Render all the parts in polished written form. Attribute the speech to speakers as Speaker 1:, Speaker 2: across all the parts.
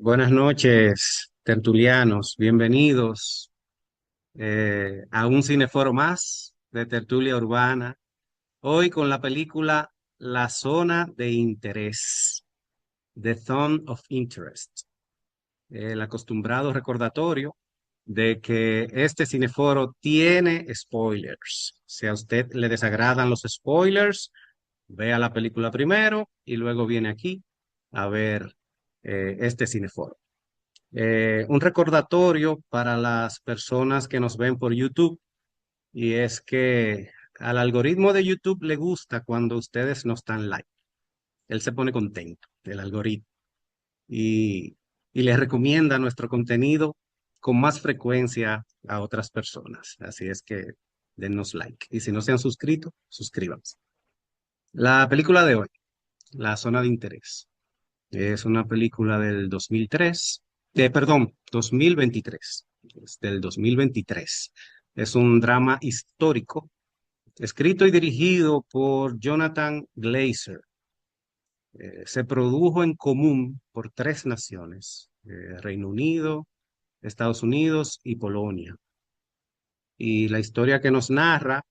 Speaker 1: Buenas noches, tertulianos. Bienvenidos a un cineforo más de tertulia urbana. Hoy con la película La Zona de Interés, The Zone of Interest. El acostumbrado recordatorio de que este cineforo tiene spoilers. Si a usted le desagradan los spoilers, vea la película primero y luego viene aquí a ver este cineforo. Un recordatorio para las personas que nos ven por YouTube, y es que al algoritmo de YouTube le gusta cuando ustedes nos dan like. Él se pone contento, el algoritmo, y, y les recomienda nuestro contenido con más frecuencia a otras personas. Así es que denos like. Y si no se han suscrito, suscríbanse. La película de hoy, La Zona de Interés, es una película del 2003, perdón, 2023, es del 2023. Es un drama histórico, escrito y dirigido por Jonathan Glazer. Se produjo en común por tres naciones, Reino Unido, Estados Unidos y Polonia. Y la historia que nos narra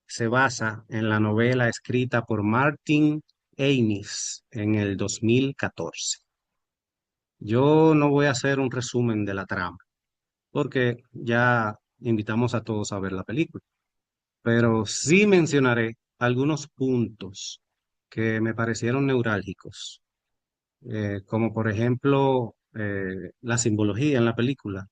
Speaker 1: se basa en la novela escrita por Martin Amis en el 2014. Yo no voy a hacer un resumen de la trama, porque ya invitamos a todos a ver la película, pero sí mencionaré algunos puntos que me parecieron neurálgicos, como por ejemplo la simbología en la película.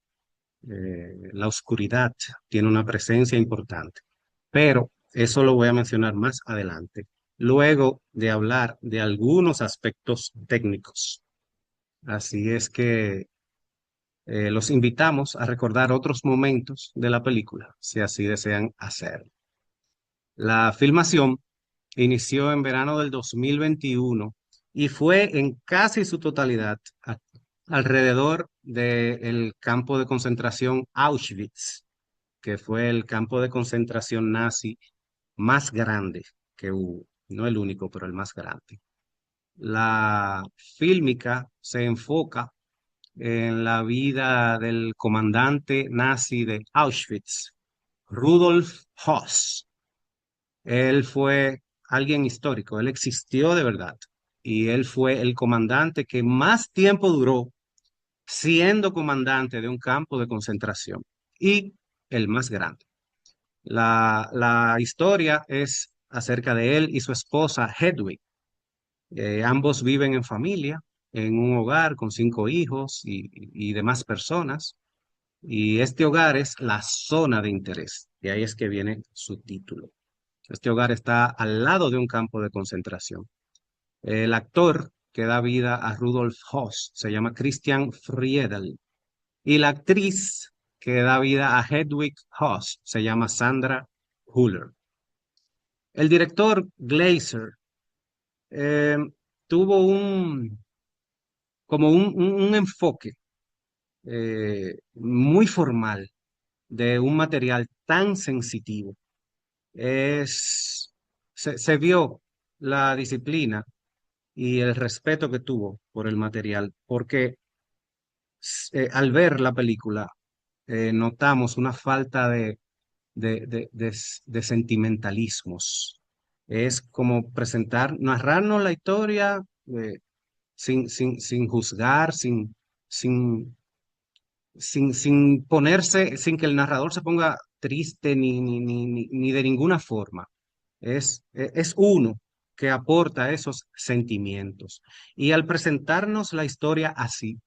Speaker 1: La oscuridad tiene una presencia importante, pero eso lo voy a mencionar más adelante, luego de hablar de algunos aspectos técnicos. Así es que los invitamos a recordar otros momentos de la película, si así desean hacerlo. La filmación inició en verano del 2021 y fue en casi su totalidad alrededor del campo de concentración Auschwitz, que fue el campo de concentración nazi más grande que hubo. No el único, pero el más grande. La fílmica se enfoca en la vida del comandante nazi de Auschwitz, Rudolf Höss. Él fue alguien histórico, él existió de verdad y él fue el comandante que más tiempo duró siendo comandante de un campo de concentración y el más grande. La historia es acerca de él y su esposa Hedwig. Ambos viven en familia, en un hogar con cinco hijos y demás personas. Y este hogar es la zona de interés. Y ahí es que viene su título. Este hogar está al lado de un campo de concentración. El actor que da vida a Rudolf Höss se llama Christian Friedel. Y la actriz que da vida a Hedwig Höss se llama Sandra Huller. El director Glazer eh, tuvo como un enfoque muy formal de un material tan sensitivo. Se vio la disciplina y el respeto que tuvo por el material, porque al ver la película notamos una falta de sentimentalismos. Es como narrarnos la historia sin juzgar, sin, sin que el narrador se ponga triste ni de ninguna forma. Es uno que aporta esos sentimientos. Y al presentarnos la historia así,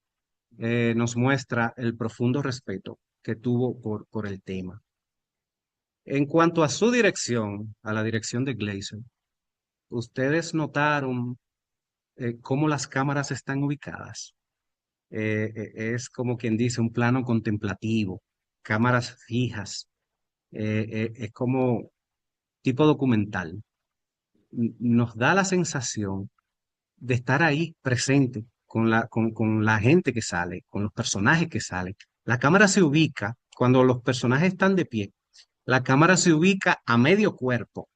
Speaker 1: nos muestra el profundo respeto que tuvo por el tema. En cuanto a su dirección, a la dirección de Glazer, ¿ustedes notaron cómo las cámaras están ubicadas? Es como quien dice un plano contemplativo, cámaras fijas, es como tipo documental. Nos da la sensación de estar ahí presente con la gente que sale, con los personajes que salen. La cámara se ubica cuando los personajes están de pie. La cámara se ubica a medio cuerpo,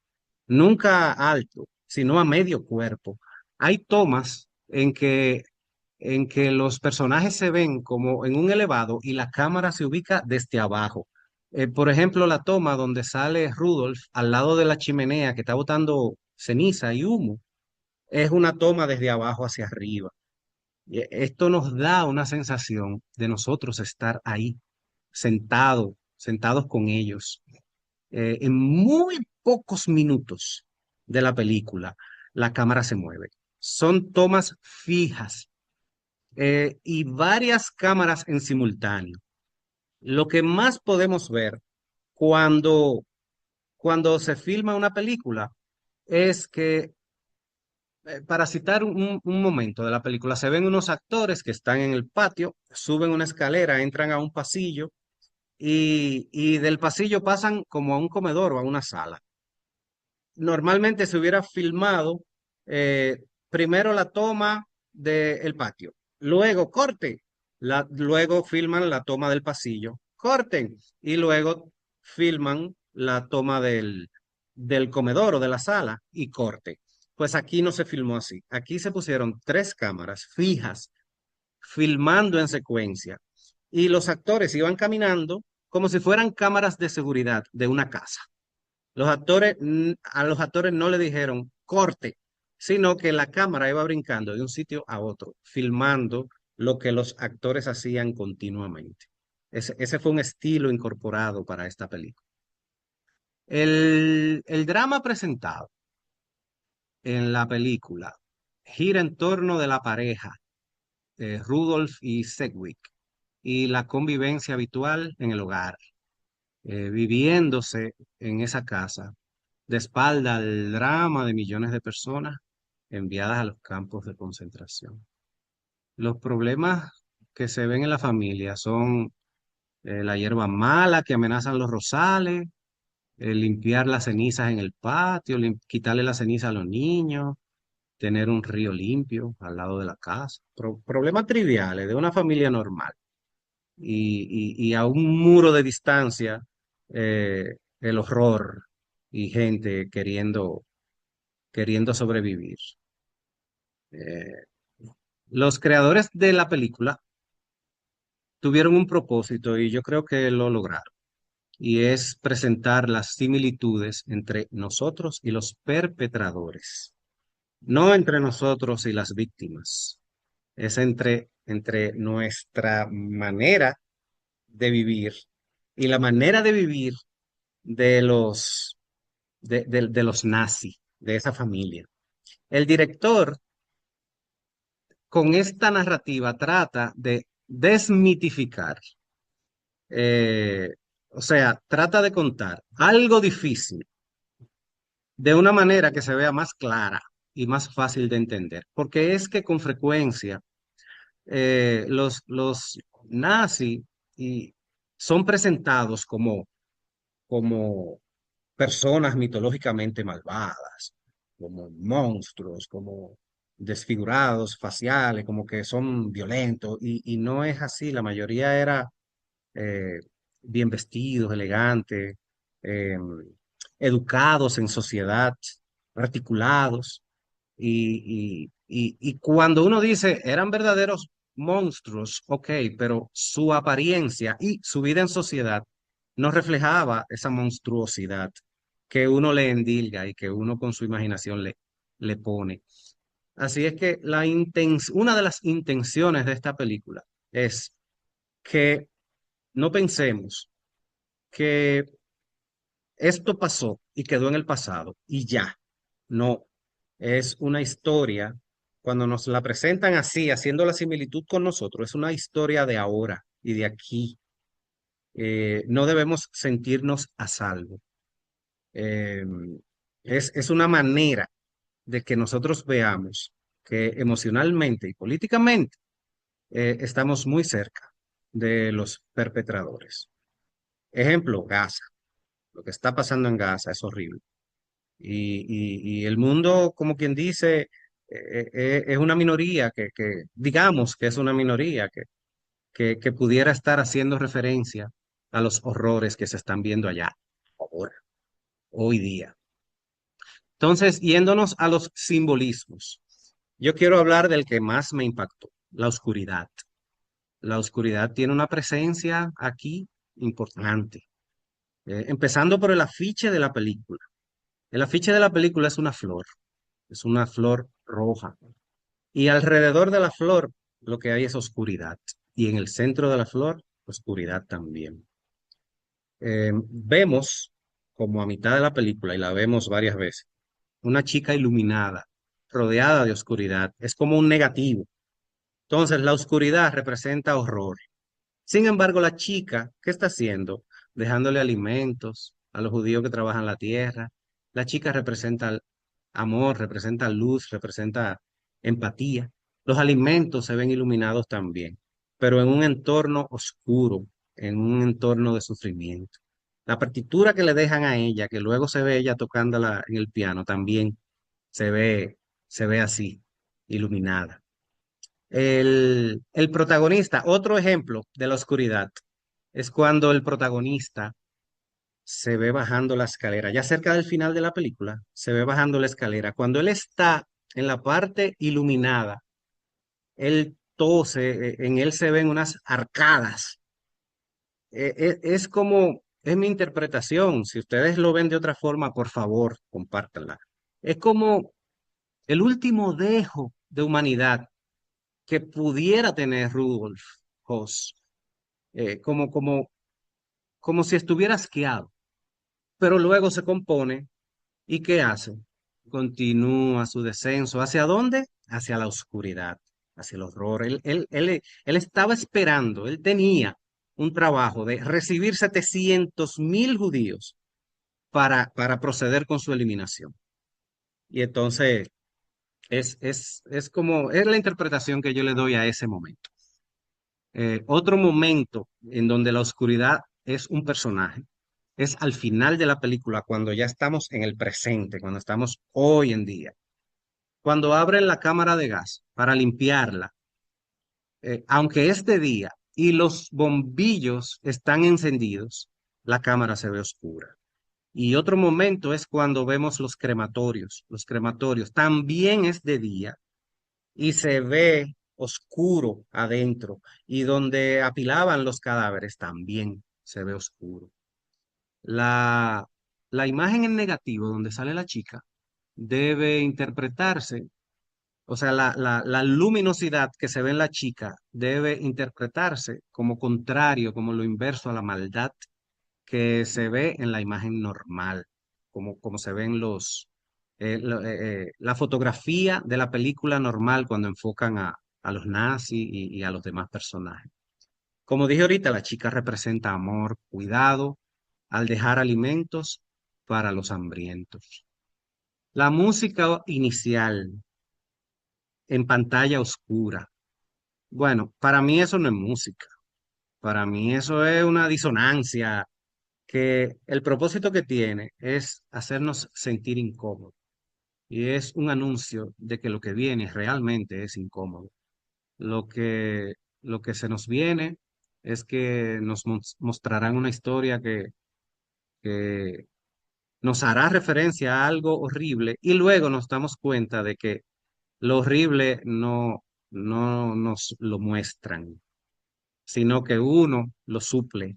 Speaker 1: nunca alto, sino a medio cuerpo. Hay tomas en que en que los personajes se ven como en un elevado y la cámara se ubica desde abajo. Por ejemplo, la toma donde sale Rudolph al lado de la chimenea que está botando ceniza y humo, es una toma desde abajo hacia arriba. Esto nos da una sensación de nosotros estar ahí, sentados con ellos. En muy pocos minutos de la película, la cámara se mueve. Son tomas fijas y varias cámaras en simultáneo. Lo que más podemos ver cuando, cuando se filma una película es que, para citar un momento de la película, se ven unos actores que están en el patio, suben una escalera, entran a un pasillo y del pasillo pasan como a un comedor o a una sala. Normalmente se hubiera filmado eh, primero la toma del patio, luego corte, luego filman la toma del pasillo, corten y luego filman la toma del comedor o de la sala y corte. Pues aquí no se filmó así. Aquí se pusieron tres cámaras fijas filmando en secuencia y los actores iban caminando como si fueran cámaras de seguridad de una casa. A los actores no le dijeron corte, sino que la cámara iba brincando de un sitio a otro, filmando lo que los actores hacían continuamente. Ese fue un estilo incorporado para esta película. El drama presentado en la película gira en torno de la pareja, Rudolph y Sedgwick, y la convivencia habitual en el hogar, viviéndose en esa casa de espalda al drama de millones de personas enviadas a los campos de concentración. Los problemas que se ven en la familia son la hierba mala que amenazan los rosales, limpiar las cenizas en el patio, quitarle la ceniza a los niños, tener un río limpio al lado de la casa. Problemas triviales de una familia normal. Y a un muro de distancia, el horror y gente queriendo sobrevivir. Eh, los creadores de la película tuvieron un propósito y yo creo que lo lograron, y es presentar las similitudes entre nosotros y los perpetradores, no entre nosotros y las víctimas, es entre nuestra manera de vivir y la manera de vivir de los nazis, de esa familia. El director con esta narrativa trata de desmitificar, eh, o sea, trata de contar algo difícil de una manera que se vea más clara y más fácil de entender, porque es que con frecuencia los nazis y son presentados como personas mitológicamente malvadas, como monstruos, como desfigurados faciales, como que son violentos, y no es así, la mayoría era eh, bien vestidos, elegantes, eh, educados en sociedad, articulados, y cuando uno dice eran verdaderos monstruos, ok, pero su apariencia y su vida en sociedad no reflejaba esa monstruosidad que uno le endilga y que uno con su imaginación le pone. Así es que una de las intenciones de esta película es que no pensemos que esto pasó y quedó en el pasado y ya. No, es una historia, cuando nos la presentan así, haciendo la similitud con nosotros, es una historia de ahora y de aquí. No debemos sentirnos a salvo. Eh, es una manera de que nosotros veamos que emocionalmente y políticamente estamos muy cerca de los perpetradores. Ejemplo, Gaza. Lo que está pasando en Gaza es horrible. Y el mundo, como quien dice, es una minoría digamos que es una minoría que pudiera estar haciendo referencia a los horrores que se están viendo allá, ahora, hoy día. Entonces, yéndonos a los simbolismos, yo quiero hablar del que más me impactó, la oscuridad. La oscuridad tiene una presencia aquí importante. Empezando por el afiche de la película. El afiche de la película es una flor roja. Y alrededor de la flor lo que hay es oscuridad. Y en el centro de la flor, oscuridad también. Vemos, como a mitad de la película, y la vemos varias veces, una chica iluminada, rodeada de oscuridad. Es como un negativo. Entonces, la oscuridad representa horror. Sin embargo, la chica, ¿qué está haciendo? Dejándole alimentos a los judíos que trabajan la tierra. La chica representa amor, representa luz, representa empatía. Los alimentos se ven iluminados también, pero en un entorno oscuro, en un entorno de sufrimiento. La partitura que le dejan a ella, que luego se ve ella tocándola en el piano, también se ve, se ve así, iluminada. El protagonista, otro ejemplo de la oscuridad, es cuando el protagonista se ve bajando la escalera, ya cerca del final de la película, se ve bajando la escalera. Cuando él está en la parte iluminada, él tose, en él se ven unas arcadas. Es como, es mi interpretación. Si ustedes lo ven de otra forma, por favor, compártanla. Es como el último dejo de humanidad que pudiera tener Rudolf Hoss, como si estuviera asqueado, pero luego se compone y ¿qué hace? Continúa su descenso. ¿Hacia dónde? Hacia la oscuridad, hacia el horror. Él estaba esperando, él tenía un trabajo de recibir 700.000 judíos para proceder con su eliminación. Y entonces es como, es la interpretación que yo le doy a ese momento. Otro momento en donde la oscuridad es un personaje es al final de la película, cuando ya estamos en el presente, cuando estamos hoy en día. Cuando abren la cámara de gas para limpiarla, aunque es de día y los bombillos están encendidos, la cámara se ve oscura. Y otro momento es cuando vemos los crematorios. Los crematorios también es de día y se ve oscuro adentro. Y donde apilaban los cadáveres también se ve oscuro. La, la imagen en negativo donde sale la chica debe interpretarse, o sea, la luminosidad que se ve en la chica debe interpretarse como contrario, como lo inverso a la maldad que se ve en la imagen normal, como se ven la fotografía de la película normal cuando enfocan a los nazis y a los demás personajes. Como dije ahorita, la chica representa amor, cuidado, al dejar alimentos para los hambrientos. La música inicial en pantalla oscura. Bueno, para mí eso no es música. Para mí eso es una disonancia que el propósito que tiene es hacernos sentir incómodos. Y es un anuncio de que lo que viene realmente es incómodo. Lo que, lo que se nos viene es que nos mostrarán una historia que nos hará referencia a algo horrible y luego nos damos cuenta de que lo horrible no nos lo muestran, sino que uno lo suple.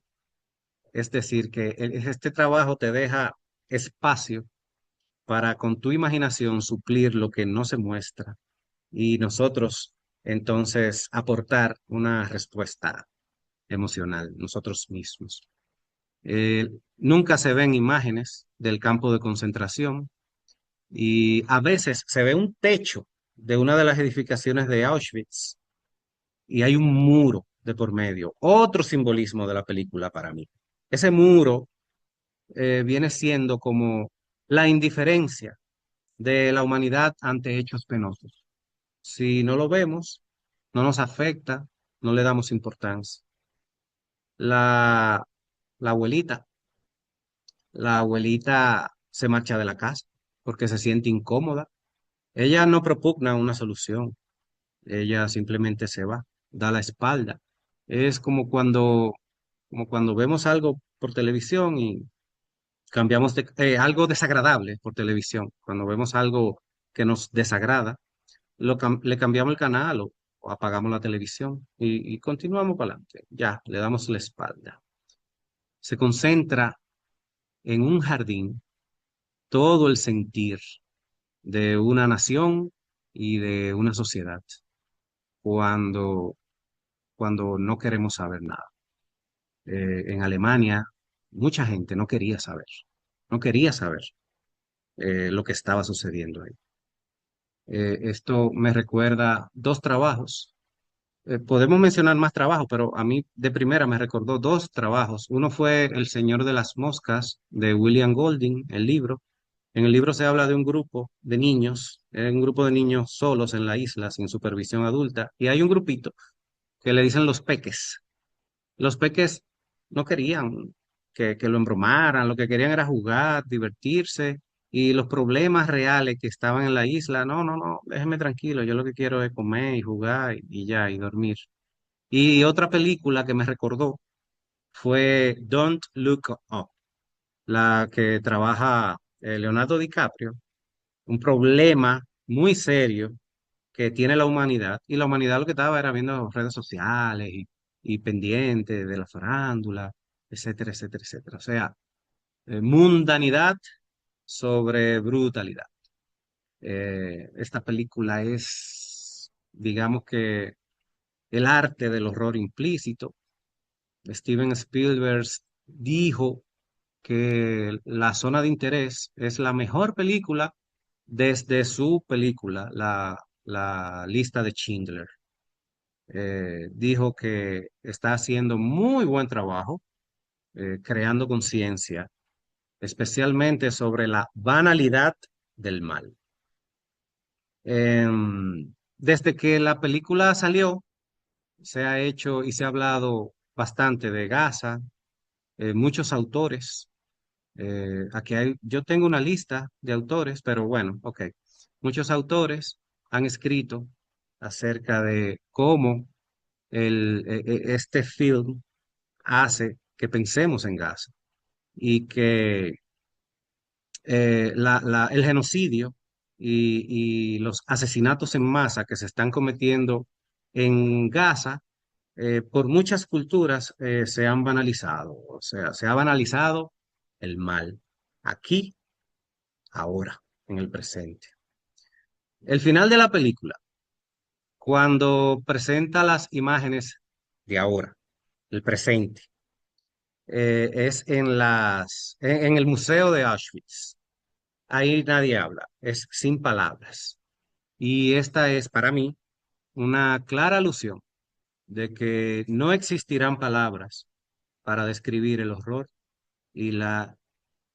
Speaker 1: Es decir, que este trabajo te deja espacio para con tu imaginación suplir lo que no se muestra y nosotros entonces aportar una respuesta emocional nosotros mismos. Nunca se ven imágenes del campo de concentración y a veces se ve un techo de una de las edificaciones de Auschwitz y hay un muro de por medio. Otro simbolismo de la película para mí. Ese muro viene siendo como la indiferencia de la humanidad ante hechos penosos. Si no lo vemos, no nos afecta, no le damos importancia. La, la abuelita, la abuelita se marcha de la casa porque se siente incómoda. Ella no propugna una solución, ella simplemente se va, da la espalda. Es como cuando vemos algo por televisión y cambiamos algo desagradable por televisión, cuando vemos algo que nos desagrada, le cambiamos el canal o apagamos la televisión y continuamos para adelante. Ya, le damos la espalda. Se concentra en un jardín todo el sentir de una nación y de una sociedad cuando, cuando no queremos saber nada. En Alemania, mucha gente no quería saber lo que estaba sucediendo ahí. Esto me recuerda dos trabajos. Podemos mencionar más trabajos, pero a mí de primera me recordó dos trabajos. Uno fue El Señor de las Moscas de William Golding, el libro. En el libro se habla de un grupo de niños, un grupo de niños solos en la isla sin supervisión adulta, y hay un grupito que le dicen los peques. Los peques no querían que lo embromaran, lo que querían era jugar, divertirse, y los problemas reales que estaban en la isla, no, no, no, déjeme tranquilo, yo lo que quiero es comer y jugar y ya, y dormir. Y otra película que me recordó fue Don't Look Up, la que trabaja Leonardo DiCaprio, un problema muy serio que tiene la humanidad, y la humanidad lo que estaba era viendo redes sociales y pendiente de la farándula, etcétera, etcétera, etcétera. O sea, mundanidad sobre brutalidad. Esta película es, digamos que, el arte del horror implícito. Steven Spielberg dijo que La Zona de Interés es la mejor película desde su película, la lista de Schindler. Dijo que está haciendo muy buen trabajo creando conciencia, especialmente sobre la banalidad del mal. Desde que la película salió, se ha hecho y se ha hablado bastante de Gaza, muchos autores. Aquí hay, yo tengo una lista de autores, pero bueno, ok. Muchos autores han escrito acerca de cómo este film hace que pensemos en Gaza y que el genocidio y los asesinatos en masa que se están cometiendo en Gaza por muchas culturas se han banalizado, o sea, se ha banalizado el mal aquí, ahora, en el presente. El final de la película, cuando presenta las imágenes de ahora, el presente, es en el Museo de Auschwitz. Ahí nadie habla, es sin palabras. Y esta es para mí una clara alusión de que no existirán palabras para describir el horror y la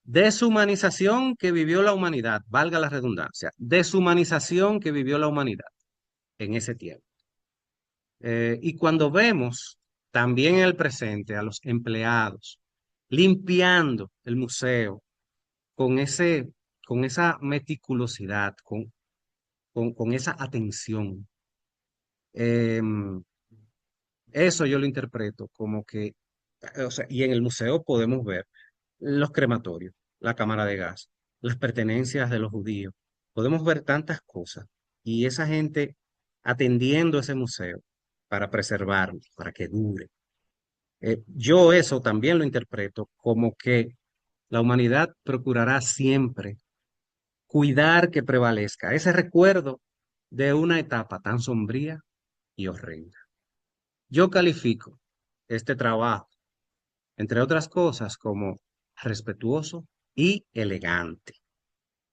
Speaker 1: deshumanización que vivió la humanidad, valga la redundancia, deshumanización que vivió la humanidad en ese tiempo. Y cuando vemos también en el presente a los empleados limpiando el museo con con esa meticulosidad, con esa atención, em, eso yo lo interpreto como que, o sea, y en el museo podemos ver los crematorios, la cámara de gas, las pertenencias de los judíos. Podemos ver tantas cosas y esa gente atendiendo ese museo para preservarlo, para que dure. Yo eso también lo interpreto como que la humanidad procurará siempre cuidar que prevalezca ese recuerdo de una etapa tan sombría y horrenda. Yo califico este trabajo, entre otras cosas, como respetuoso y elegante.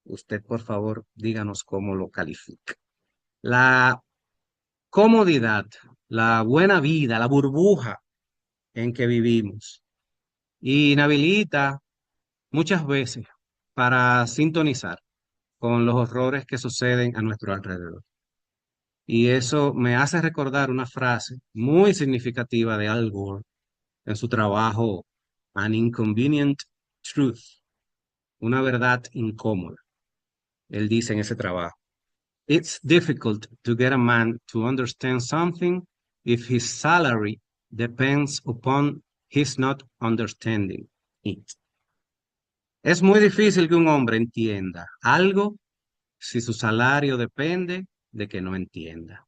Speaker 1: Usted, por favor, díganos cómo lo califica. La comodidad, la buena vida, la burbuja en que vivimos inhabilita muchas veces para sintonizar con los horrores que suceden a nuestro alrededor. Y eso me hace recordar una frase muy significativa de Al Gore en su trabajo An Inconvenient Truth, una verdad incómoda. Él dice en ese trabajo, It's difficult to get a man to understand something if his salary depends upon his not understanding it. Es muy difícil que un hombre entienda algo si su salario depende de que no entienda.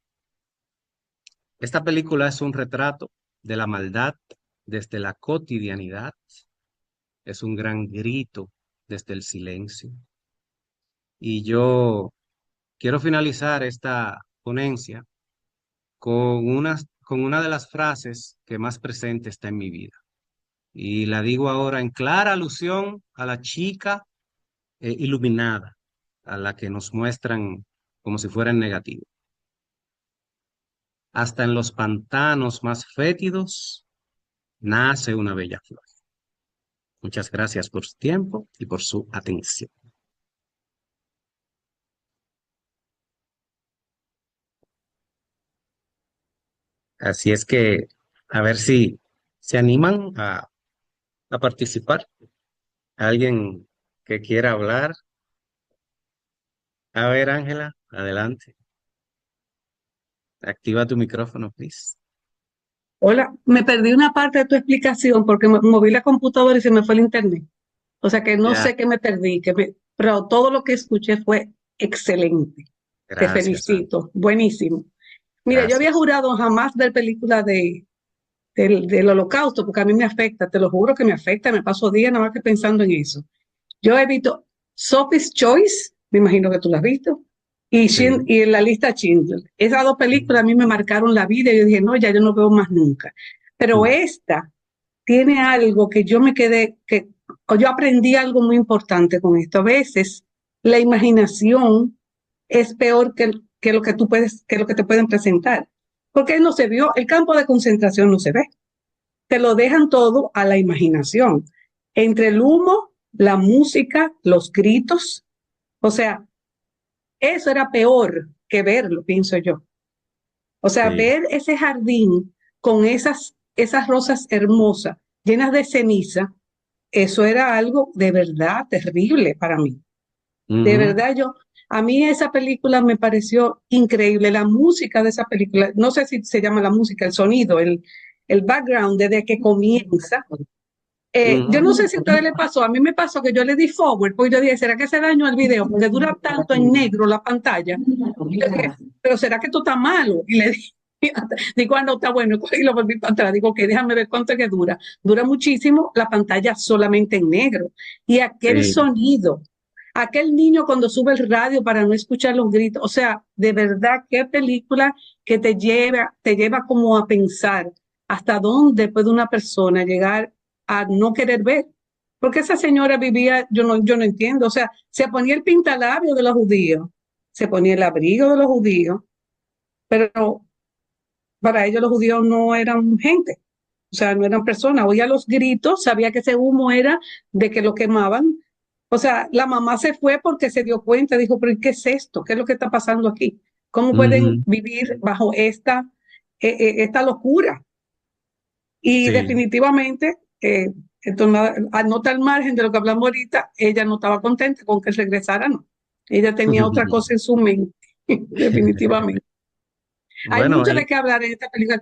Speaker 1: Esta película es un retrato de la maldad desde la cotidianidad, es un gran grito desde el silencio. Y yo quiero finalizar esta ponencia con una de las frases que más presente está en mi vida. Y la digo ahora en clara alusión a la chica iluminada, a la que nos muestran como si fuera en negativo. Hasta en los pantanos más fétidos nace una bella flor. Muchas gracias por su tiempo y por su atención. Así es que a ver si se animan a participar. Alguien que quiera hablar. A ver, Ángela, adelante. Activa tu micrófono, please.
Speaker 2: Hola, me perdí una parte de tu explicación porque moví la computadora y se me fue el internet. O sea que no
Speaker 1: Ya,
Speaker 2: sé qué me perdí, pero todo lo que escuché fue excelente. Te
Speaker 1: gracias, Ángela.
Speaker 2: felicito, buenísimo. Mira, yo había
Speaker 1: Gracias.
Speaker 2: jurado jamás ver películas del holocausto porque a mí me afecta, te lo juro que me afecta, me paso días nada más que pensando en eso. Yo he visto Sophie's Choice, me imagino que tú la has visto,
Speaker 1: Sí.
Speaker 2: y en la lista Schindler. Esas dos películas a mí me marcaron la vida y yo dije, no, ya yo no veo más nunca. Pero
Speaker 1: Mm,
Speaker 2: esta tiene algo que yo me quedé, o yo aprendí algo muy importante con esto. A veces la imaginación es peor que lo que tú puedes, que lo que te pueden presentar. Porque no se vio, el campo de concentración no se ve. Te lo dejan todo a la imaginación. Entre el humo, la música, los gritos. O sea, eso era peor que verlo, pienso yo. O sea,
Speaker 1: sí.
Speaker 2: ver ese jardín con esas rosas hermosas, llenas de ceniza, eso era algo de verdad terrible para mí. De
Speaker 1: Ujú.
Speaker 2: verdad, a mí esa película me pareció increíble. La música de esa película, no sé si se llama la música, el sonido, el background desde que comienza. Yo no sé si a
Speaker 1: Ujú.
Speaker 2: ustedes les pasó, a mí me pasó que yo le di forward, pues yo dije, ¿será que se dañó el video? Porque dura tanto en negro la pantalla. Y yo dije, pero ¿será que esto está malo? Y le di, digo, ah, no, está bueno, y lo volví para atrás. Digo, que déjame ver cuánto es que dura. Dura muchísimo la pantalla solamente en negro. Y aquel
Speaker 1: Sí,
Speaker 2: sonido, aquel niño cuando sube el radio para no escuchar los gritos, o sea, de verdad, qué película que te lleva como a pensar hasta dónde puede una persona llegar a no querer ver. Porque esa señora vivía, yo no entiendo, o sea, se ponía el pintalabio de los judíos, se ponía el abrigo de los judíos, pero para ellos los judíos no eran gente, o sea, no eran personas. Oía los gritos, sabía que ese humo era de que lo quemaban. O sea, la mamá se fue porque se dio cuenta, dijo, pero ¿qué es esto? ¿Qué es lo que está pasando aquí? ¿Cómo pueden
Speaker 1: ujú,
Speaker 2: vivir bajo esta locura? Y
Speaker 1: sí.
Speaker 2: definitivamente, entonces, nota al margen de lo que hablamos ahorita, ella no estaba contenta con que regresara, no. Ella tenía otra cosa en su mente, definitivamente. Hay
Speaker 1: Bueno,
Speaker 2: mucho de qué hablar en esta película.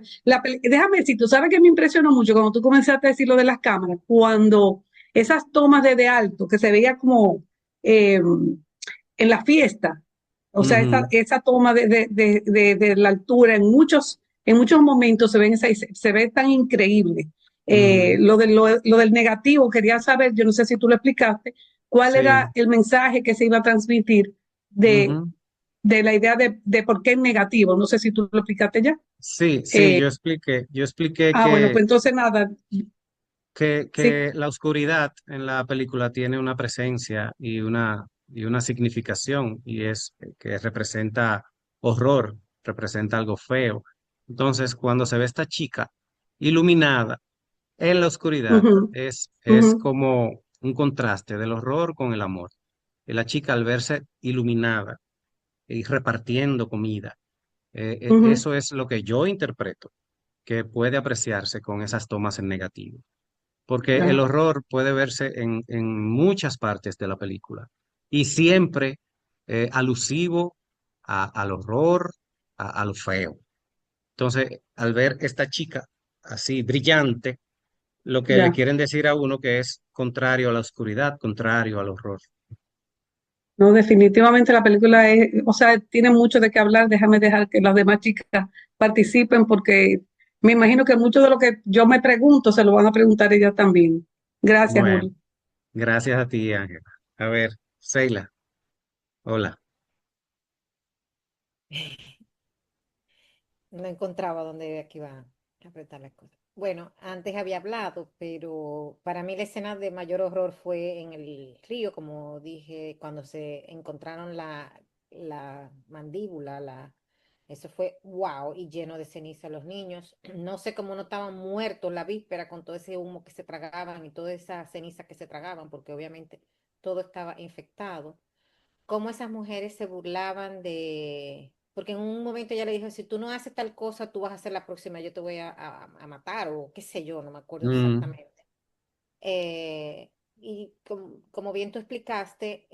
Speaker 2: Déjame decir, tú sabes que me impresionó mucho cuando tú comenzaste a decir lo de las cámaras, cuando esas tomas de alto que se veía como en la fiesta, o sea,
Speaker 1: ujú,
Speaker 2: esa toma de la altura en muchos momentos se ve tan increíble.
Speaker 1: ujú,
Speaker 2: Lo del negativo, quería saber, yo no sé si tú lo explicaste, cuál era
Speaker 1: sí.
Speaker 2: el mensaje que se iba a transmitir de,
Speaker 1: Ujú.
Speaker 2: de la idea de por qué es negativo. No sé si tú lo explicaste ya.
Speaker 1: Sí, sí,
Speaker 2: Eh,
Speaker 1: yo expliqué
Speaker 2: bueno, pues entonces nada, sí.
Speaker 1: que la oscuridad en la película tiene una presencia y una significación, y es que representa horror, representa algo feo. Entonces, cuando se ve esta chica iluminada en la oscuridad,
Speaker 2: Ujú, ujú,
Speaker 1: es como un contraste del horror con el amor. Y la chica al verse iluminada y repartiendo comida,
Speaker 2: ujú,
Speaker 1: eso es lo que yo interpreto que puede apreciarse con esas tomas en negativo, porque el
Speaker 2: ya.
Speaker 1: horror puede verse en muchas partes de la película y siempre alusivo al horror, a lo feo. Entonces, al ver esta chica así brillante, lo que le
Speaker 2: Ya.
Speaker 1: quieren decir a uno que es contrario a la oscuridad, contrario al horror.
Speaker 2: No, definitivamente la película es, o sea, tiene mucho de qué hablar. Déjame dejar que las demás chicas participen porque me imagino que mucho de lo que yo me pregunto se lo van a preguntar ellas también. Gracias,
Speaker 1: Bueno,
Speaker 2: Julio.
Speaker 1: gracias a ti, Ángela. A ver, Seila, hola.
Speaker 3: No encontraba dónde aquí iba a apretar las cosas. Bueno, antes había hablado, pero para mí la escena de mayor horror fue en el río, como dije, cuando se encontraron la mandíbula, eso fue wow, y lleno de ceniza los niños. No sé cómo no estaban muertos la víspera con todo ese humo que se tragaban y toda esa ceniza que se tragaban, porque obviamente todo estaba infectado. Cómo esas mujeres se burlaban de, porque en un momento ella le dijo, si tú no haces tal cosa, tú vas a ser la próxima, yo te voy a matar, o qué sé yo, no me acuerdo
Speaker 1: Mm,
Speaker 3: exactamente. Y como bien tú explicaste,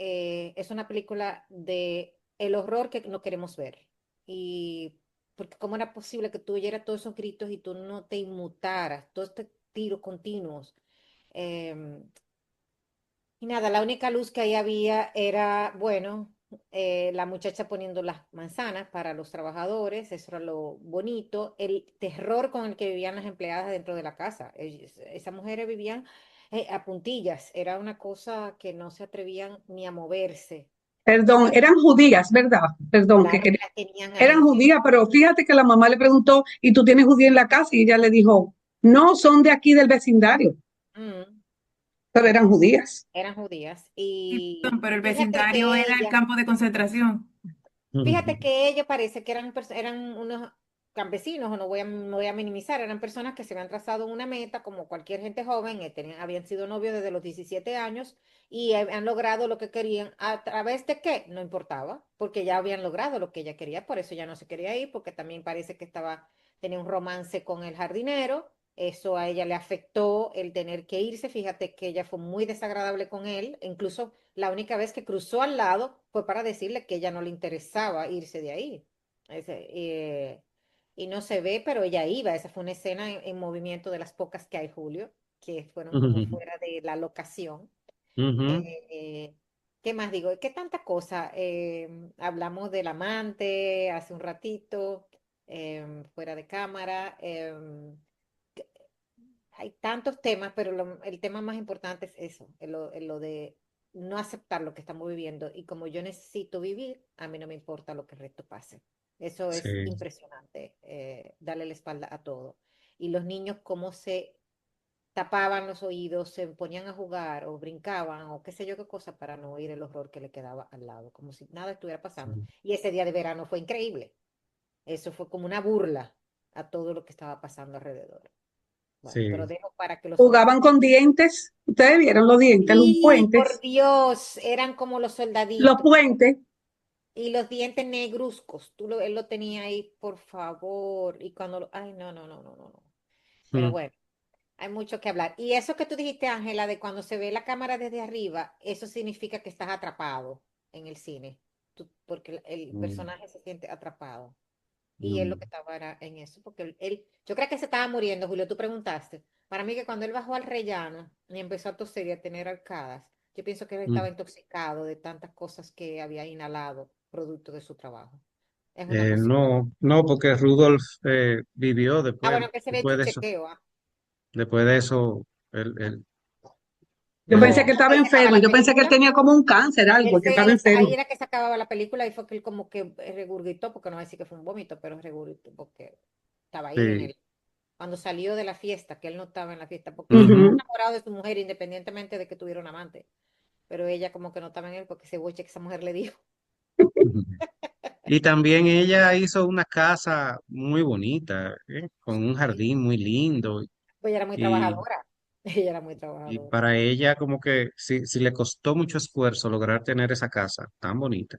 Speaker 3: es una película de el horror que no queremos ver. Y porque cómo era posible que tú oyeras todos esos gritos y tú no te inmutaras, todos estos tiros continuos. Em, y nada, la única luz que ahí había era, bueno, la muchacha poniendo las manzanas para los trabajadores, eso era lo bonito, el terror con el que vivían las empleadas dentro de la casa. Esas mujeres vivían a puntillas, era una cosa que no se atrevían ni a moverse.
Speaker 2: Perdón, eran judías, ¿verdad? Perdón,
Speaker 3: Claro que las tenían
Speaker 2: eran
Speaker 3: ahí, sí.
Speaker 2: judías, pero fíjate que la mamá le preguntó, ¿y tú tienes judía en la casa? Y ella le dijo, no, son de aquí del vecindario,
Speaker 3: Mm,
Speaker 2: pero eran judías.
Speaker 3: eran judías.
Speaker 4: Sí,
Speaker 3: Y
Speaker 4: pero el
Speaker 3: fíjate
Speaker 4: vecindario
Speaker 3: que
Speaker 4: era el
Speaker 3: ella
Speaker 4: campo de concentración.
Speaker 3: Fíjate que ellos parece que eran unos campesinos, o no voy a minimizar, eran personas que se habían trazado una meta, como cualquier gente joven, habían sido novios desde los 17 años y han logrado lo que querían. ¿A través de qué? No importaba, porque ya habían logrado lo que ella quería, por eso ya no se quería ir, porque también parece que tenía un romance con el jardinero. Eso a ella le afectó el tener que irse. Fíjate que ella fue muy desagradable con él. Incluso la única vez que cruzó al lado fue para decirle que ella no le interesaba irse de ahí. Y no se ve, pero ella iba. Esa fue una escena en movimiento de las pocas que hay, Julio, que fueron como fuera de la locación.
Speaker 1: Ujú.
Speaker 3: Eh, ¿Qué más digo? ¿Qué tanta cosa? Hablamos del amante hace un ratito, fuera de cámara. Hay tantos temas, pero el tema más importante es eso, lo de no aceptar lo que estamos viviendo. Y como yo necesito vivir, a mí no me importa lo que el resto pase. Eso es
Speaker 1: Sí,
Speaker 3: impresionante, darle la espalda a todo. Y los niños, cómo se tapaban los oídos, se ponían a jugar o brincaban o qué sé yo qué cosa para no oír el horror que le quedaba al lado, como si nada estuviera pasando.
Speaker 1: sí,
Speaker 3: Y ese día de verano fue increíble. Eso fue como una burla a todo lo que estaba pasando alrededor. Bueno, pero
Speaker 1: sí.
Speaker 3: dejo para que los oyentes.
Speaker 2: Jugaban con dientes, ustedes vieron los dientes, los
Speaker 3: Sí, por
Speaker 2: puentes,
Speaker 3: Dios, eran como los
Speaker 2: los
Speaker 3: soldaditos.
Speaker 2: puentes.
Speaker 3: Y los dientes negruzcos. Él lo tenía ahí, por favor. Y cuando ay, no, no, no, no, no, no. Pero
Speaker 1: Mm,
Speaker 3: bueno, hay mucho que hablar. Y eso que tú dijiste, Ángela, de cuando se ve la cámara desde arriba, eso significa que estás atrapado en el cine. Porque el
Speaker 1: mm,
Speaker 3: personaje se siente atrapado. Y él lo
Speaker 1: mm.
Speaker 3: que estaba era en eso, porque yo creo que se estaba muriendo, Julio, tú preguntaste. Para mí que cuando él bajó al rellano y empezó a toser y a tener arcadas, yo pienso que él estaba
Speaker 1: Mm.
Speaker 3: intoxicado de tantas cosas que había inhalado producto de su trabajo. Es una posibilidad.
Speaker 1: No, no, porque Rudolf vivió
Speaker 3: Ah, bueno, que se le ha hecho
Speaker 1: después
Speaker 3: un
Speaker 1: de eso,
Speaker 3: chequeo. Ah.
Speaker 1: después de eso, él,
Speaker 2: Yo pensé
Speaker 3: No,
Speaker 2: que estaba
Speaker 3: ahí se acaba
Speaker 2: enfermo,
Speaker 3: la
Speaker 2: yo pensé que él
Speaker 3: película.
Speaker 2: tenía como un cáncer, algo, que estaba
Speaker 3: Ahí
Speaker 2: enfermo.
Speaker 3: era que se acababa la película y fue que él como que regurgitó, porque no voy a decir que fue un vómito, pero regurgitó porque estaba ahí
Speaker 1: sí.
Speaker 3: cuando salió de la fiesta, que él no estaba en la fiesta, porque él estaba
Speaker 1: Ujú.
Speaker 2: Ujú.
Speaker 3: enamorado de su mujer independientemente de que tuviera un amante, pero ella como que no estaba en él porque ese boche que esa mujer le dijo,
Speaker 1: Ujú. Y también ella hizo una casa muy bonita, con un
Speaker 3: sí,
Speaker 1: jardín muy lindo.
Speaker 3: pues ella era muy
Speaker 1: Y,
Speaker 3: trabajadora, ella era muy
Speaker 1: y
Speaker 3: trabajadora.
Speaker 1: para ella como que si le costó mucho esfuerzo lograr tener esa casa tan bonita,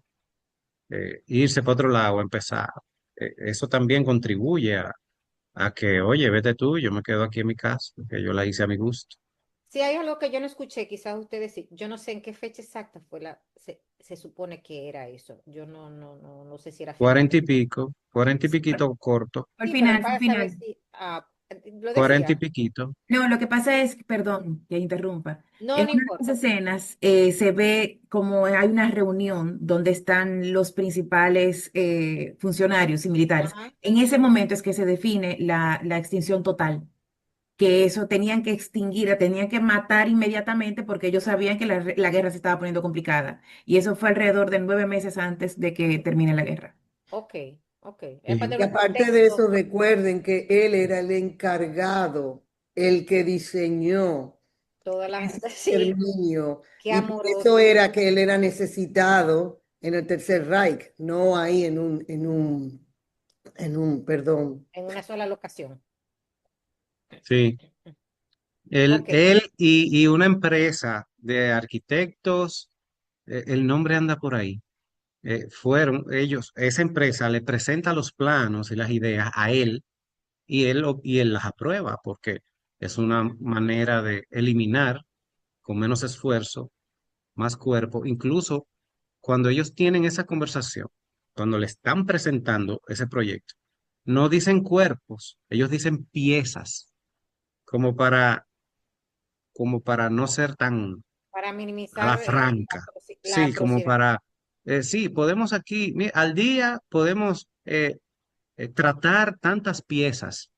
Speaker 1: irse para otro lado, empezar, eso también contribuye a que, oye, vete tú, yo me quedo aquí en mi casa, que yo la hice a mi gusto.
Speaker 3: Si hay algo que yo no escuché, quizás ustedes sí, yo no sé en qué fecha exacta se supone que era eso, yo no sé si era final.
Speaker 1: 40 y pico, 40 y piquito corto.
Speaker 4: Al
Speaker 3: Sí, pero
Speaker 4: final, al
Speaker 3: para saber
Speaker 4: final.
Speaker 3: si, Lo
Speaker 1: 40 y
Speaker 3: decía.
Speaker 1: piquito.
Speaker 4: No, lo que pasa es, perdón, que interrumpa.
Speaker 3: No,
Speaker 4: En
Speaker 3: no
Speaker 4: una de las
Speaker 3: importa.
Speaker 4: escenas se ve como hay una reunión donde están los principales funcionarios y militares.
Speaker 3: Ajá.
Speaker 4: En ese momento es que se define la extinción total, que eso tenían que extinguir, tenían que matar inmediatamente porque ellos sabían que la guerra se estaba poniendo complicada. Y eso fue alrededor de 9 meses antes de que termine la guerra.
Speaker 3: Ok, ok. Es para
Speaker 1: Sí.
Speaker 3: tener
Speaker 5: Y
Speaker 3: los
Speaker 5: aparte de eso,
Speaker 3: contextos.
Speaker 5: recuerden que él era el encargado, el que diseñó
Speaker 3: Todas las.
Speaker 5: ese
Speaker 3: Sí,
Speaker 5: exterminio.
Speaker 3: qué
Speaker 5: Y por eso
Speaker 3: amoroso.
Speaker 5: era que él era necesitado en el Tercer Reich, no ahí perdón.
Speaker 3: En una sola locación.
Speaker 1: Sí.
Speaker 3: Ok.
Speaker 1: Él y una empresa de arquitectos, el nombre anda por ahí. Fueron ellos, esa empresa le presenta los planos y las ideas a él y él las aprueba porque es una manera de eliminar con menos esfuerzo, más cuerpo. Incluso cuando ellos tienen esa conversación, cuando le están presentando ese proyecto, no dicen cuerpos, ellos dicen piezas, como para, como para no ser tan
Speaker 3: Para
Speaker 1: a
Speaker 3: minimizar
Speaker 1: la franca.
Speaker 3: la
Speaker 1: Sí, como
Speaker 3: atrocidad.
Speaker 1: para, sí, podemos aquí, al día podemos tratar tantas piezas.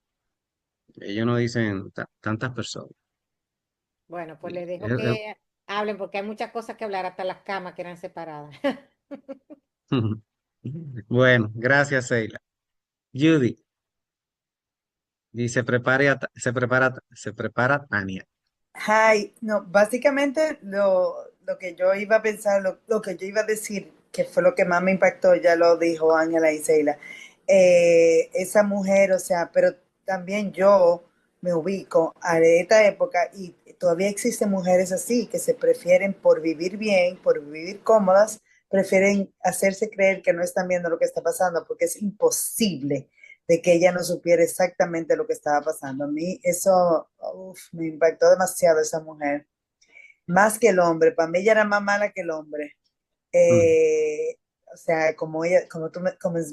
Speaker 1: Ellos no dicen tantas personas.
Speaker 3: Bueno, pues les dejo
Speaker 1: Eh,
Speaker 3: que hablen porque hay muchas cosas que hablar, hasta las camas que eran separadas.
Speaker 1: Bueno, gracias, Sheila. Judy, y se prepara Tania.
Speaker 6: Ay, no, básicamente lo que yo iba a pensar, lo que yo iba a decir, que fue lo que más me impactó, ya lo dijo Ángela y Seila. Esa mujer, o sea, pero también yo me ubico a esta época y todavía existen mujeres así, que se prefieren por vivir bien, por vivir cómodas, prefieren hacerse creer que no están viendo lo que está pasando, porque es imposible de que ella no supiera exactamente lo que estaba pasando. A mí eso me impactó demasiado esa mujer, más que el hombre. Para mí ella era más mala que el hombre.
Speaker 1: Mm.
Speaker 6: O sea, como ella, como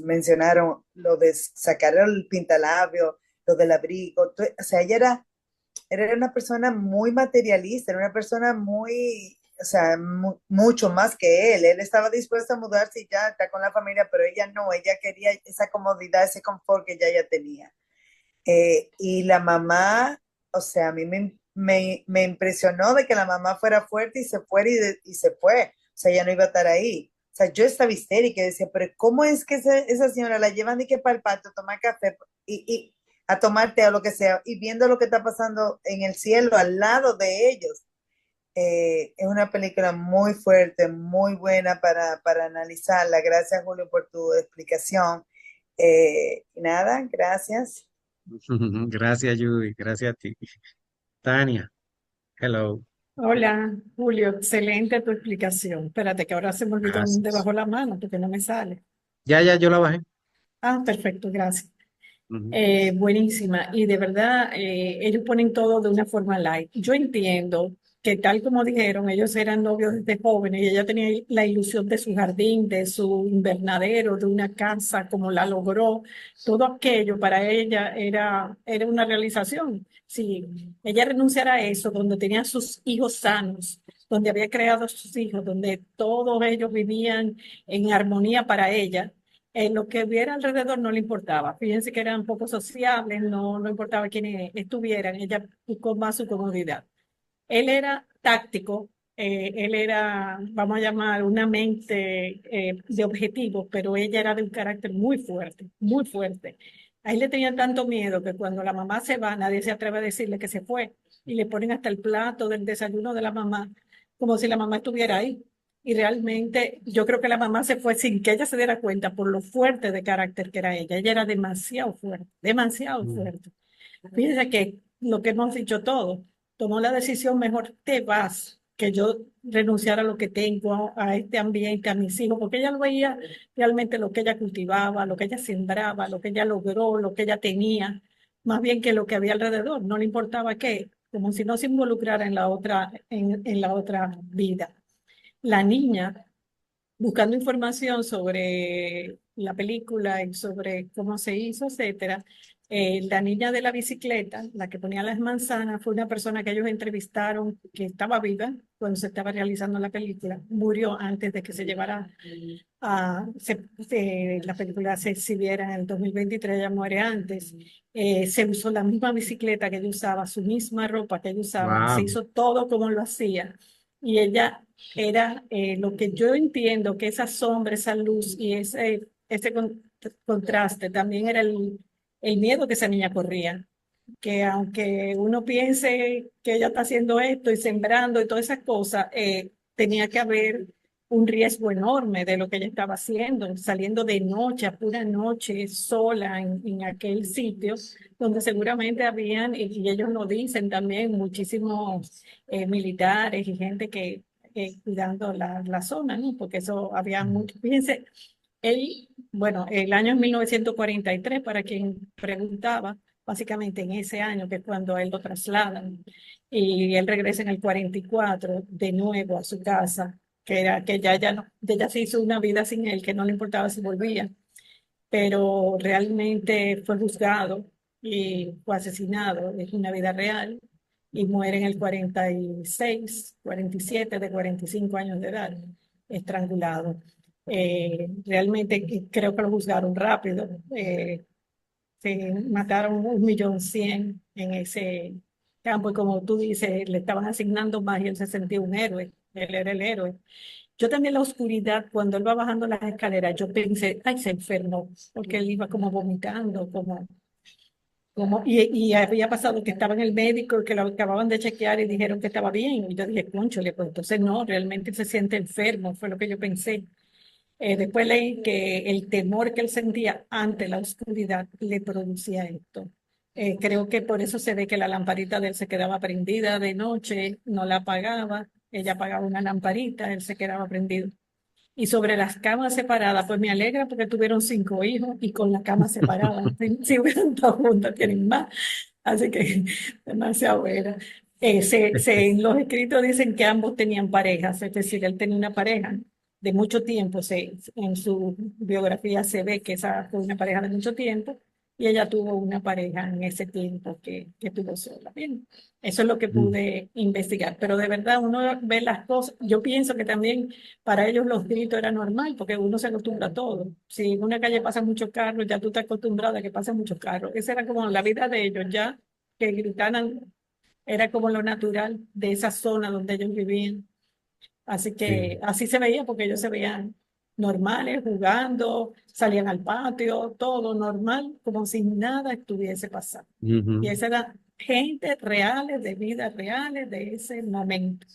Speaker 6: mencionaron, lo de sacar el pintalabio, lo del abrigo, o sea, ella era una persona muy materialista, era una persona muy, o sea, mucho más que él. Él estaba dispuesto a mudarse y ya está con la familia, pero ella no, ella quería esa comodidad, ese confort que ella ya tenía. Y la mamá, o sea, a mí me impresionó de que la mamá fuera fuerte y se fuera y se fue. O sea, ella no iba a estar ahí. O sea, yo estaba histérica y decía, pero ¿cómo es que esa señora la llevan de que para el patio a tomar café y a tomar té o lo que sea y viendo lo que está pasando en el cielo al lado de ellos? Es una película muy fuerte, muy buena para analizarla. Gracias, Julio, por tu explicación. Y nada, gracias.
Speaker 1: Gracias, Judy. Gracias a ti. Tania, hello.
Speaker 2: Hola, Julio, excelente tu explicación. Espérate, que ahora se me olvidó
Speaker 1: Gracias.
Speaker 2: debajo la mano porque no me sale.
Speaker 1: Ya, yo la bajé.
Speaker 2: Ah, perfecto, gracias.
Speaker 1: Ujú.
Speaker 2: Buenísima. Y de verdad, ellos ponen todo de una forma light. Yo entiendo que tal como dijeron, ellos eran novios desde jóvenes y ella tenía la ilusión de su jardín, de su invernadero, de una casa, como la logró. Todo aquello para ella era una realización. Si ella renunciara a eso, donde tenía sus hijos sanos, donde había creado sus hijos, donde todos ellos vivían en armonía para ella, lo que hubiera alrededor no le importaba. Fíjense que eran poco sociables, no importaba quiénes estuvieran, ella buscó más su comodidad. Él era táctico, él era, vamos a llamar, una mente de objetivos, pero ella era de un carácter muy fuerte, muy fuerte. A él le tenían tanto miedo que cuando la mamá se va, nadie se atreve a decirle que se fue y le ponen hasta el plato del desayuno de la mamá, como si la mamá estuviera ahí. Y realmente yo creo que la mamá se fue sin que ella se diera cuenta por lo fuerte de carácter que era ella. Ella era demasiado fuerte, demasiado
Speaker 1: Mm.
Speaker 2: fuerte. Fíjense que lo que hemos dicho todos, tomó la decisión, mejor te vas, que yo renunciar a lo que tengo, a este ambiente, a mis hijos, porque ella lo veía realmente lo que ella cultivaba, lo que ella sembraba, lo que ella logró, lo que ella tenía, más bien que lo que había alrededor. No le importaba qué, como si no se involucrara en en la otra vida. La niña buscando información sobre
Speaker 7: la película y sobre cómo se hizo, etcétera. La niña de la bicicleta, la que ponía las manzanas, fue una persona que ellos entrevistaron que estaba viva cuando se estaba realizando la película. Murió antes de que se llevara la película se exhibiera en el 2023, ella muere antes. Se usó la misma bicicleta que ella usaba, su misma ropa que ella usaba, se
Speaker 1: Wow.
Speaker 7: hizo todo como lo hacía. Y ella era lo que yo entiendo que esa sombra, esa luz y ese contraste también era el miedo que esa niña corría. Que aunque uno piense que ella está haciendo esto y sembrando y todas esas cosas, tenía que haber un riesgo enorme de lo que ella estaba haciendo, saliendo de noche, a pura noche, sola en aquel sitio, donde seguramente habían, y ellos lo dicen también, muchísimos militares y gente que cuidando la zona, ¿no? Porque eso había mucho. Fíjense, él, bueno, el año es 1943, para quien preguntaba, básicamente en ese año que es cuando a él lo trasladan, y él regresa en el 44 de nuevo a su casa, que era que ya no, ella se hizo una vida sin él, que no le importaba si volvía, pero realmente fue juzgado y fue asesinado, es una vida real, y muere en el 46, 47 de 45 años de edad, estrangulado. Realmente creo que lo juzgaron rápido. Se mataron 1.100.000 en ese campo y como tú dices, le estaban asignando más y él se sentía un héroe, él era el héroe. Yo también la oscuridad, cuando él va bajando las escaleras, yo pensé, ay, se enfermó, porque él iba como vomitando, y había pasado que estaba en el médico, que lo acababan de chequear y dijeron que estaba bien. Y yo dije, cónchale, pues entonces no, realmente se siente enfermo, fue lo que yo pensé. Después leí que el temor que él sentía ante la oscuridad le producía esto. Creo que por eso se ve que la lamparita de él se quedaba prendida de noche, no la apagaba, ella apagaba una lamparita, él se quedaba prendido. Y sobre las camas separadas, pues me alegra porque tuvieron 5 hijos y con la cama separada. Si hubieran estado juntas, tienen más. Así que demasiado buena. En los escritos dicen que ambos tenían parejas, es decir, él tenía una pareja de mucho tiempo. En su biografía se ve que esa fue una pareja de mucho tiempo y ella tuvo una pareja en ese tiempo que tuvo sola. Bien, eso es lo que
Speaker 1: Mm.
Speaker 7: pude investigar. Pero de verdad uno ve las cosas. Yo pienso que también para ellos los gritos era normal porque uno se acostumbra a todo. Si en una calle pasan muchos carros, ya tú estás acostumbrado a que pasen muchos carros. Esa era como la vida de ellos, ya que gritaran, era como lo natural de esa zona donde ellos vivían. Así que
Speaker 1: Sí.
Speaker 7: así se veía porque ellos se veían normales, jugando, salían al patio, todo normal, como si nada estuviese pasando. Y
Speaker 1: Ujú.
Speaker 7: esa era gente reales, de vidas reales, de ese momento.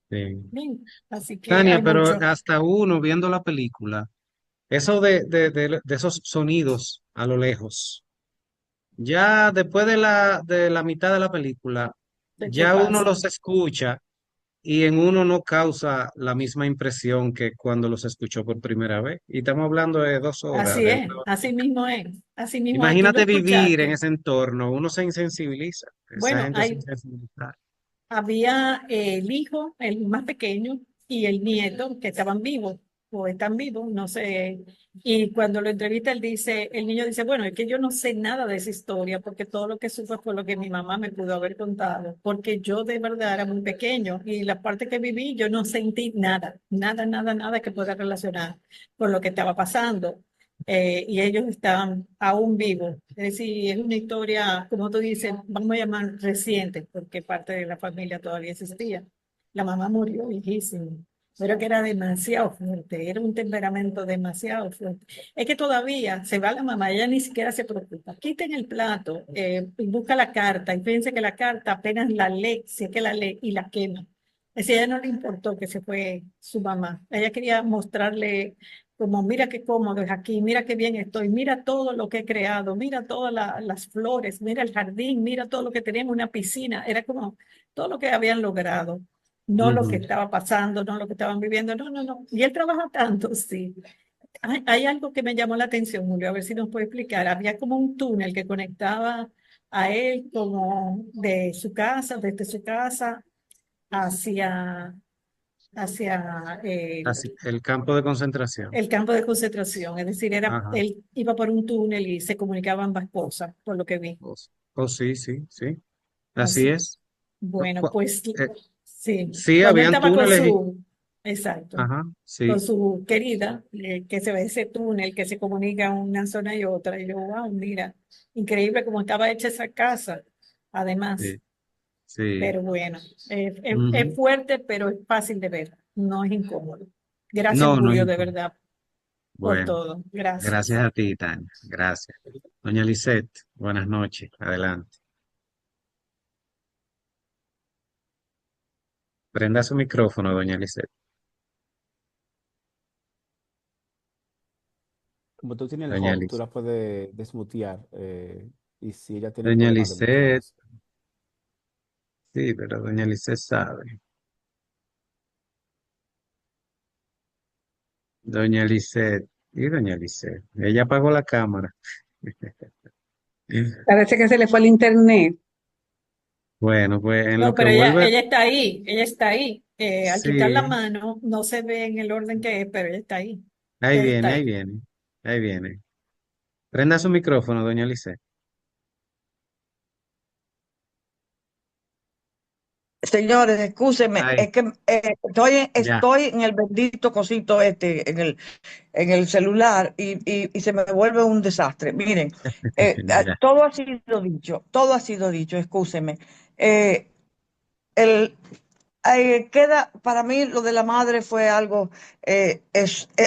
Speaker 1: Sí.
Speaker 7: Bien, así que
Speaker 1: Tania,
Speaker 7: hay
Speaker 1: pero
Speaker 7: mucho.
Speaker 1: hasta uno viendo la película, eso de esos sonidos a lo lejos, ya después de la mitad de la película,
Speaker 7: ¿De qué
Speaker 1: ya uno
Speaker 7: pasa?
Speaker 1: los escucha y en uno no causa la misma impresión que cuando los escuchó por primera vez. Y estamos hablando de 2 horas.
Speaker 7: Así es, así mismo es, así mismo es. Tú lo
Speaker 1: Imagínate vivir en
Speaker 7: escuchaste.
Speaker 1: ese entorno, uno se insensibiliza, esa
Speaker 7: Bueno,
Speaker 1: gente se insensibiliza.
Speaker 7: había el hijo, el más pequeño, y el nieto que estaban vivos o están vivos, no sé. Y cuando lo entrevista, el niño dice, bueno, es que yo no sé nada de esa historia porque todo lo que supe fue lo que mi mamá me pudo haber contado, porque yo de verdad era muy pequeño y la parte que viví yo no sentí nada, nada, nada, nada que pueda relacionar con lo que estaba pasando. Y ellos estaban aún vivos. Es decir, es una historia, como tú dices, vamos a llamar reciente, porque parte de la familia todavía existía. La mamá murió viejísima, pero que era demasiado fuerte, era un temperamento demasiado fuerte. Es que todavía se va la mamá, ella ni siquiera se preocupa. Quiten el plato, y busca la carta, y fíjense que la carta apenas la lee, si es que la lee, y la quema. Es decir, a ella no le importó que se fue su mamá. Ella quería mostrarle como mira qué cómodo es aquí, mira qué bien estoy, mira todo lo que he creado, mira todas las flores, mira el jardín, mira todo lo que tenemos, una piscina, era como todo lo que habían logrado, no lo que
Speaker 1: Ujú.
Speaker 7: estaba pasando, no lo que estaban viviendo, no, no, no. Y él trabaja tanto, sí. Hay algo que me llamó la atención, Julio, a ver si nos puede explicar. Había como un túnel que conectaba a él como de su casa, desde su casa hacia hacia
Speaker 1: Así, el campo de concentración.
Speaker 7: el campo de concentración. Es decir,
Speaker 1: Ajá.
Speaker 7: él iba por un túnel y se comunicaban ambas cosas, por lo que vi.
Speaker 1: Oh, sí, sí, sí. Así
Speaker 7: Así.
Speaker 1: es.
Speaker 7: Bueno,
Speaker 1: Cu-
Speaker 7: pues
Speaker 1: eh,
Speaker 7: sí,
Speaker 1: sí,
Speaker 7: cuando él
Speaker 1: habían
Speaker 7: estaba con
Speaker 1: túneles y...
Speaker 7: exacto,
Speaker 1: Ajá,
Speaker 7: con
Speaker 1: sí,
Speaker 7: su querida, que se ve ese túnel que se comunica una zona y otra, y yo, wow, mira, increíble cómo estaba hecha esa casa, además,
Speaker 1: sí, sí.
Speaker 7: pero bueno, es
Speaker 1: Ujú.
Speaker 7: fuerte, pero es fácil de ver, no es incómodo. Gracias,
Speaker 1: No, no
Speaker 7: Julio, de
Speaker 1: importa.
Speaker 7: verdad, por
Speaker 1: Bueno,
Speaker 7: todo. Gracias.
Speaker 1: gracias a ti, Tania. Gracias. Doña Lisette, buenas noches. Adelante. Prenda su micrófono, doña Lisette.
Speaker 8: Como tú tienes el
Speaker 1: Doña
Speaker 8: home, tú
Speaker 1: Liz.
Speaker 8: la puedes desmutear y si ella tiene
Speaker 1: Doña
Speaker 8: problemas de
Speaker 1: Lisette,
Speaker 8: mutearse.
Speaker 1: sí, pero doña Lisette sabe. Doña Lisette, y doña Lisette. Ella apagó la cámara.
Speaker 2: Parece que se le fue el internet.
Speaker 1: Bueno, pues en lo
Speaker 7: No,
Speaker 1: que
Speaker 7: pero ella,
Speaker 1: vuelve,
Speaker 7: ella está ahí, ella está ahí. Al quitar la
Speaker 1: sí,
Speaker 7: mano, no se ve en el orden que es, pero ella está ahí.
Speaker 1: ahí
Speaker 7: Ella está
Speaker 1: viene, ahí
Speaker 7: ahí.
Speaker 1: viene, ahí viene. Prenda su micrófono, doña Lisette.
Speaker 9: Señores, escúsenme,
Speaker 1: Ahí,
Speaker 9: es que
Speaker 1: ya.
Speaker 9: estoy en el bendito cosito en el celular y se me vuelve un desastre. Miren,
Speaker 1: Ya.
Speaker 9: todo ha sido dicho, escúsenme. Eh, el, queda, para mí lo de la madre fue algo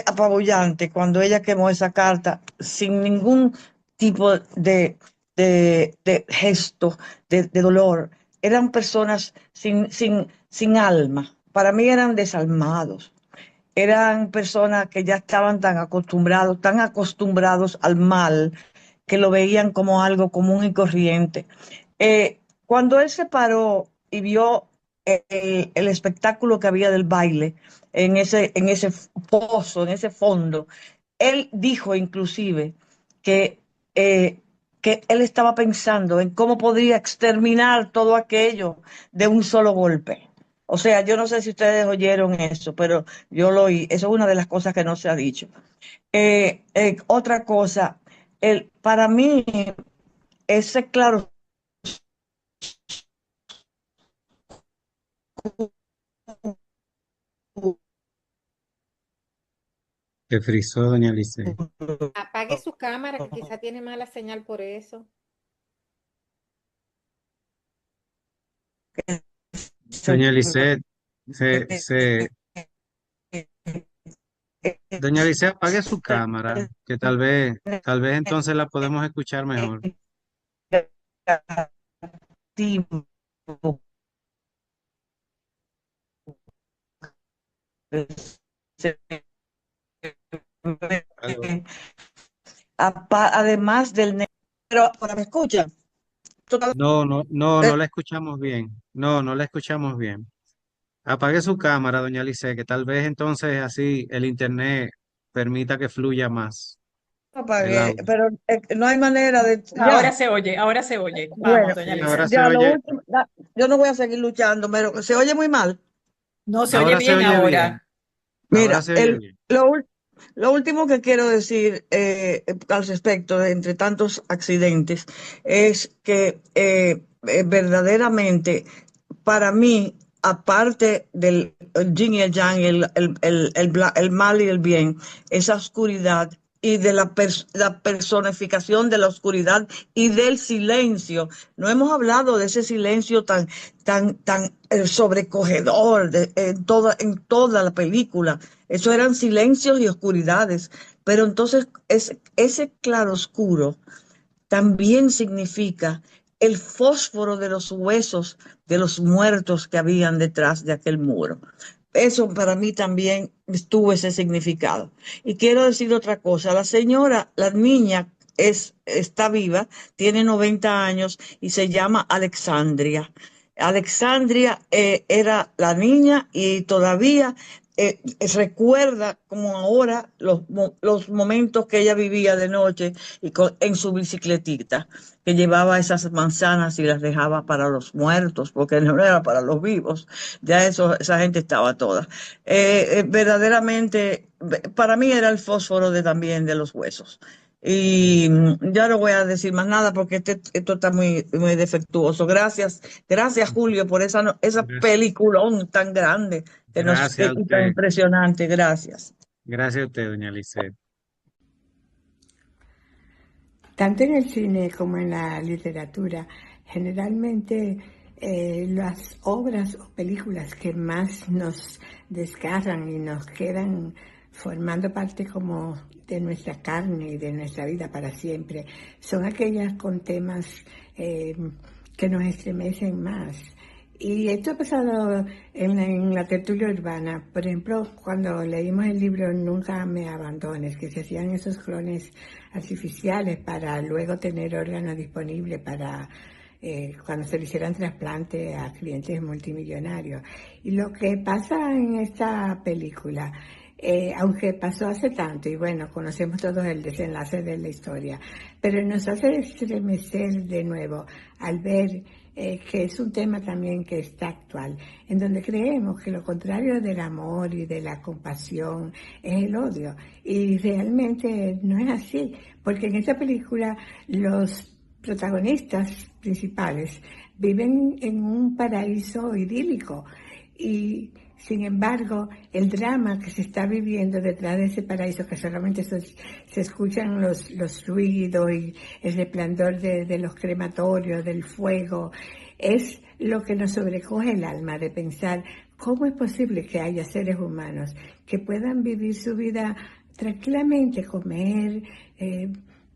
Speaker 9: apabullante cuando ella quemó esa carta sin ningún tipo de gesto de dolor. Eran personas sin alma. Para mí eran desalmados. Eran personas que ya estaban tan acostumbrados al mal, que lo veían como algo común y corriente. Cuando él se paró y vio el espectáculo que había del baile en ese pozo, en ese fondo, él dijo inclusive que, eh, que él estaba pensando en cómo podría exterminar todo aquello de un solo golpe. O sea, yo no sé si ustedes oyeron eso, pero yo lo oí. Eso es una de las cosas que no se ha dicho. Otra cosa, para mí, ese claro
Speaker 1: Se frizó, doña Lisette.
Speaker 3: Apague su cámara, que quizá tiene mala señal por eso.
Speaker 1: Doña Lisette, se, doña Lisette, apague su cámara, que tal vez entonces la podemos escuchar mejor. Aló.
Speaker 9: además pero ahora me escuchan.
Speaker 1: No, no, no,
Speaker 9: Eh,
Speaker 1: no la escuchamos bien. No, no la escuchamos bien. Apague su cámara, doña Lice, que tal vez entonces así el internet permita que fluya más el
Speaker 9: apagué,
Speaker 1: audio.
Speaker 9: pero no hay manera de ya.
Speaker 7: Ahora se oye.
Speaker 9: Bueno,
Speaker 7: Vamos, doña
Speaker 1: Sí, ahora
Speaker 7: Lisa.
Speaker 1: se
Speaker 9: ya lo
Speaker 1: oye,
Speaker 9: último, yo no voy a seguir luchando, pero se oye muy mal.
Speaker 7: No, se oye
Speaker 1: ahora se
Speaker 7: bien
Speaker 1: oye bien,
Speaker 7: ahora.
Speaker 1: ahora
Speaker 9: Mira,
Speaker 1: se oye bien.
Speaker 9: lo último que quiero decir al respecto de entre tantos accidentes es que verdaderamente para mí, aparte del yin y el yang, el mal y el bien, esa oscuridad y de la personificación de la oscuridad y del silencio. No hemos hablado de ese silencio tan sobrecogedor en toda la película. Eso eran silencios y oscuridades. Pero entonces ese claroscuro también significa el fósforo de los huesos de los muertos que habían detrás de aquel muro. Eso para mí también tuvo ese significado. Y quiero decir otra cosa, la niña está viva, tiene 90 años y se llama Alexandria. Alexandria era la niña y todavía recuerda como ahora los momentos que ella vivía de noche en su bicicletita, que llevaba esas manzanas y las dejaba para los muertos, porque no era para los vivos. Ya esa gente estaba toda. Verdaderamente, para mí era el fósforo también de los huesos. Y ya no voy a decir más nada porque esto está muy, muy defectuoso. Gracias Julio por esa
Speaker 1: Gracias,
Speaker 9: peliculón tan grande
Speaker 1: gracias a
Speaker 9: y tan
Speaker 1: usted.
Speaker 9: impresionante. Gracias.
Speaker 1: Gracias a usted, doña Lisset.
Speaker 10: Tanto en el cine como en la literatura, generalmente las obras o películas que más nos desgarran y nos quedan formando parte como de nuestra carne y de nuestra vida para siempre, son aquellas con temas que nos estremecen más. Y esto ha pasado en la tertulia urbana. Por ejemplo, cuando leímos el libro Nunca me abandones, que se hacían esos clones artificiales para luego tener órganos disponibles para cuando se le hicieran trasplante a clientes multimillonarios. Y lo que pasa en esta película, aunque pasó hace tanto, y bueno, conocemos todos el desenlace de la historia, pero nos hace estremecer de nuevo al ver que es un tema también que está actual, en donde creemos que lo contrario del amor y de la compasión es el odio. Y realmente no es así, porque en esta película los protagonistas principales viven en un paraíso idílico y sin embargo, el drama que se está viviendo detrás de ese paraíso, que solamente se escuchan los ruidos y el resplandor de los crematorios, del fuego, es lo que nos sobrecoge el alma de pensar cómo es posible que haya seres humanos que puedan vivir su vida tranquilamente, comer,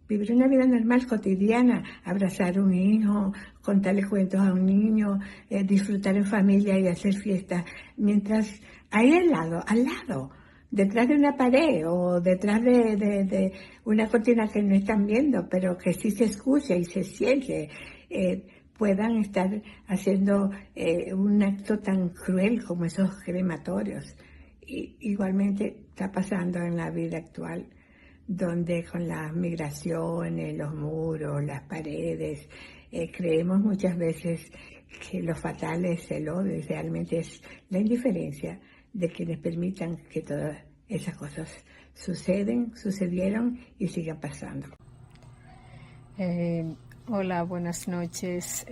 Speaker 10: vivir una vida normal, cotidiana, abrazar a un hijo, contarle cuentos a un niño, disfrutar en familia y hacer fiestas, mientras ahí al lado, detrás de una pared o detrás de una cortina que no están viendo, pero que sí se escucha y se siente, puedan estar haciendo un acto tan cruel como esos crematorios. Y igualmente está pasando en la vida actual, donde con las migraciones, los muros, las paredes, creemos muchas veces que lo fatal es el odio, y realmente es la indiferencia de quienes permitan que todas esas cosas sucedieron y sigan pasando.
Speaker 11: Hola, buenas noches.